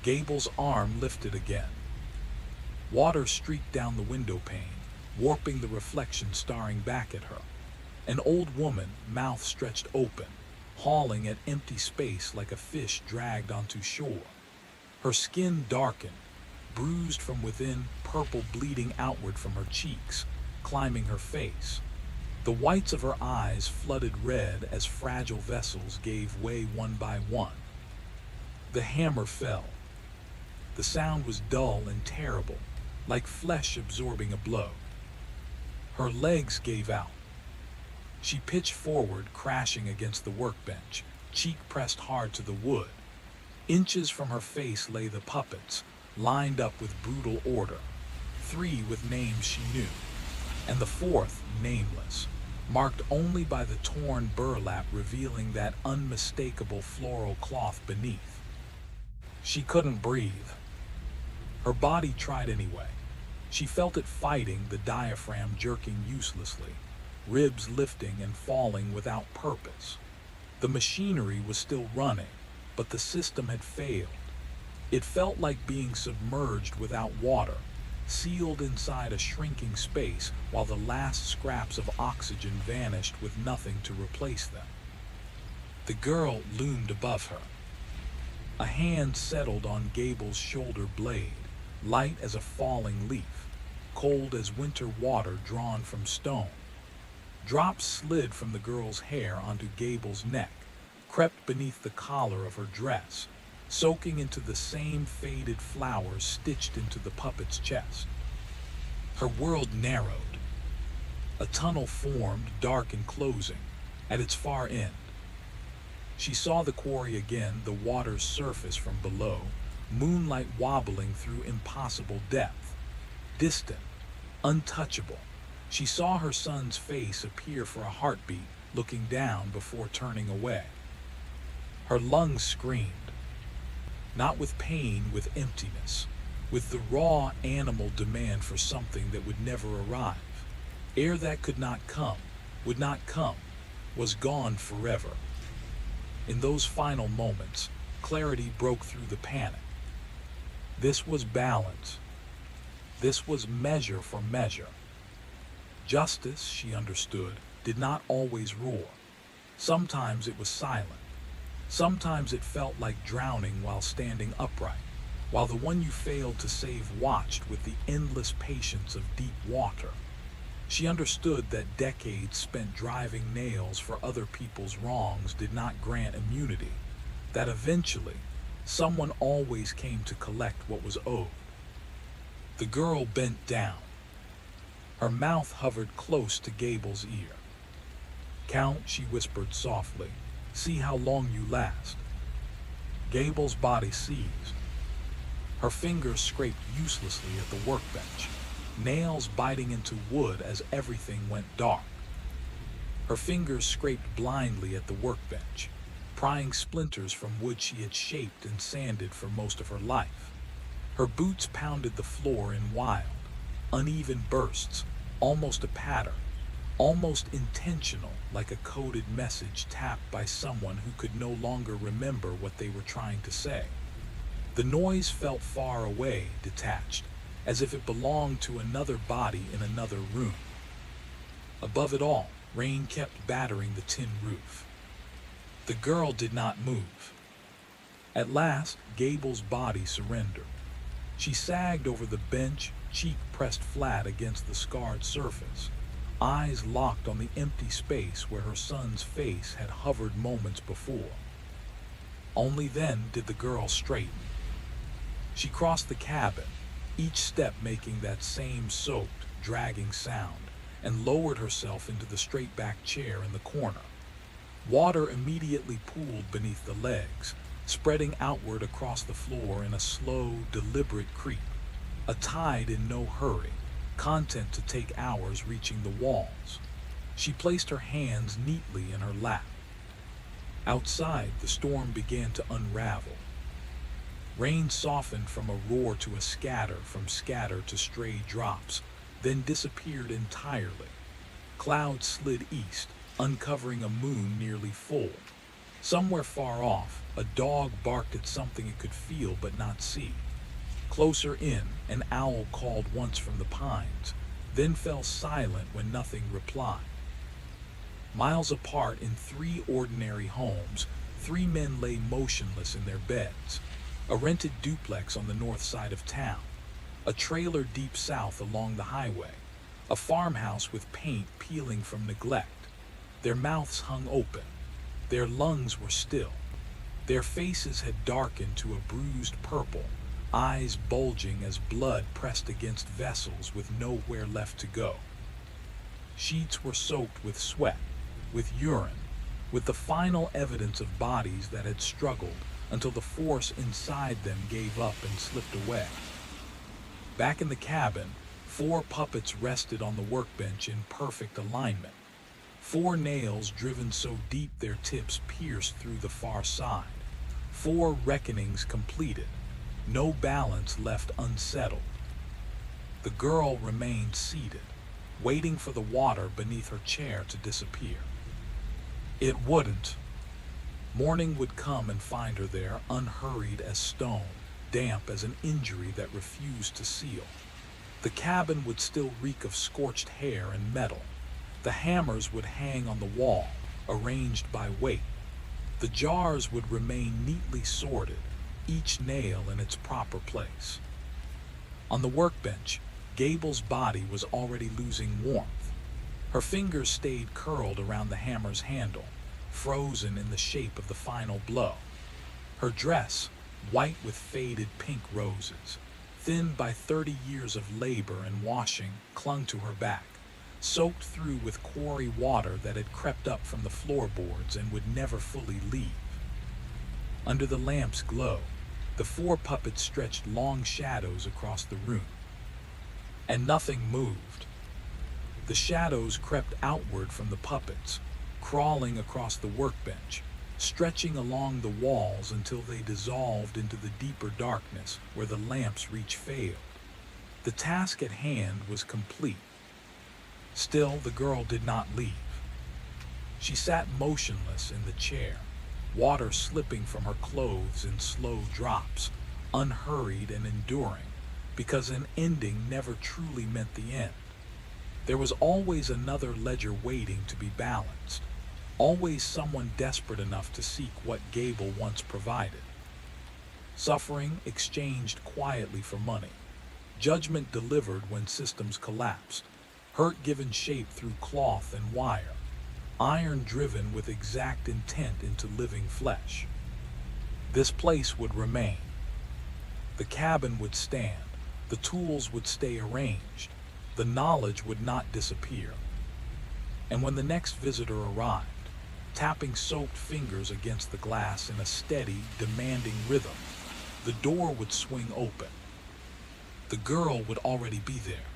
A: Gable's arm lifted again. Water streaked down the window pane, warping the reflection staring back at her. An old woman, mouth stretched open, hauling at empty space like a fish dragged onto shore. Her skin darkened, bruised from within, purple bleeding outward from her cheeks, climbing her face. The whites of her eyes flooded red as fragile vessels gave way one by one. The hammer fell. The sound was dull and terrible, like flesh absorbing a blow. Her legs gave out. She pitched forward, crashing against the workbench, cheek pressed hard to the wood. Inches from her face lay the puppets, lined up with brutal order, 3 with names she knew, and the 4th nameless, marked only by the torn burlap revealing that unmistakable floral cloth beneath. She couldn't breathe. Her body tried anyway. She felt it fighting, the diaphragm jerking uselessly, ribs lifting and falling without purpose. The machinery was still running, but the system had failed. It felt like being submerged without water, sealed inside a shrinking space while the last scraps of oxygen vanished with nothing to replace them. The girl loomed above her. A hand settled on Gable's shoulder blade, light as a falling leaf, cold as winter water drawn from stone. Drops slid from the girl's hair onto Gable's neck, crept beneath the collar of her dress, soaking into the same faded flowers stitched into the puppet's chest. Her world narrowed. A tunnel formed, dark and closing, at its far end. She saw the quarry again, the water's surface from below, moonlight wobbling through impossible depth. Distant, untouchable. She saw her son's face appear for a heartbeat, looking down before turning away. Her lungs screamed. Not with pain, with emptiness, with the raw animal demand for something that would never arrive. Air that could not come, would not come, was gone forever. In those final moments, clarity broke through the panic. This was balance. This was measure for measure. Justice, she understood, did not always roar. Sometimes it was silent. Sometimes it felt like drowning while standing upright, while the one you failed to save watched with the endless patience of deep water. She understood that decades spent driving nails for other people's wrongs did not grant immunity, that eventually, someone always came to collect what was owed. The girl bent down. Her mouth hovered close to Gable's ear. "Count," she whispered softly. "See how long you last." Gable's body seized. Her fingers scraped uselessly at the workbench, nails biting into wood as everything went dark. Her fingers scraped blindly at the workbench, prying splinters from wood she had shaped and sanded for most of her life. Her boots pounded the floor in wild, uneven bursts, almost a pattern, almost intentional, like a coded message tapped by someone who could no longer remember what they were trying to say. The noise felt far away, detached, as if it belonged to another body in another room. Above it all, rain kept battering the tin roof. The girl did not move. At last, Gable's body surrendered. She sagged over the bench, cheek pressed flat against the scarred surface, eyes locked on the empty space where her son's face had hovered moments before. Only then did the girl straighten. She crossed the cabin, each step making that same soaked, dragging sound, and lowered herself into the straight-back chair in the corner. Water immediately pooled beneath the legs, spreading outward across the floor in a slow, deliberate creep. A tide in no hurry, content to take hours reaching the walls. She placed her hands neatly in her lap. Outside, the storm began to unravel. Rain softened from a roar to a scatter, from scatter to stray drops, then disappeared entirely. Clouds slid east, uncovering a moon nearly full. Somewhere far off, a dog barked at something it could feel but not see. Closer in, an owl called once from the pines, then fell silent when nothing replied. Miles apart, in three ordinary homes, three men lay motionless in their beds. A rented duplex on the north side of town, a trailer deep south along the highway, a farmhouse with paint peeling from neglect. Their mouths hung open. Their lungs were still. Their faces had darkened to a bruised purple, eyes bulging as blood pressed against vessels with nowhere left to go. Sheets were soaked with sweat, with urine, with the final evidence of bodies that had struggled until the force inside them gave up and slipped away. Back in the cabin, 4 puppets rested on the workbench in perfect alignment. 4 nails driven so deep their tips pierced through the far side. 4 reckonings completed, no balance left unsettled. The girl remained seated, waiting for the water beneath her chair to disappear. It wouldn't. Morning would come and find her there, unhurried as stone, damp as an injury that refused to seal. The cabin would still reek of scorched hair and metal. The hammers would hang on the wall, arranged by weight. The jars would remain neatly sorted, each nail in its proper place. On the workbench, Gable's body was already losing warmth. Her fingers stayed curled around the hammer's handle, frozen in the shape of the final blow. Her dress, white with faded pink roses, thinned by 30 years of labor and washing, clung to her back, soaked through with quarry water that had crept up from the floorboards and would never fully leave. Under the lamp's glow, the 4 puppets stretched long shadows across the room. And nothing moved. The shadows crept outward from the puppets, crawling across the workbench, stretching along the walls until they dissolved into the deeper darkness where the lamp's reach failed. The task at hand was complete. Still, the girl did not leave. She sat motionless in the chair, water slipping from her clothes in slow drops, unhurried and enduring, because an ending never truly meant the end. There was always another ledger waiting to be balanced, always someone desperate enough to seek what Gable once provided. Suffering exchanged quietly for money, judgment delivered when systems collapsed, hurt given shape through cloth and wire, iron driven with exact intent into living flesh. This place would remain. The cabin would stand, the tools would stay arranged, the knowledge would not disappear. And when the next visitor arrived, tapping soaked fingers against the glass in a steady, demanding rhythm, the door would swing open. The girl would already be there,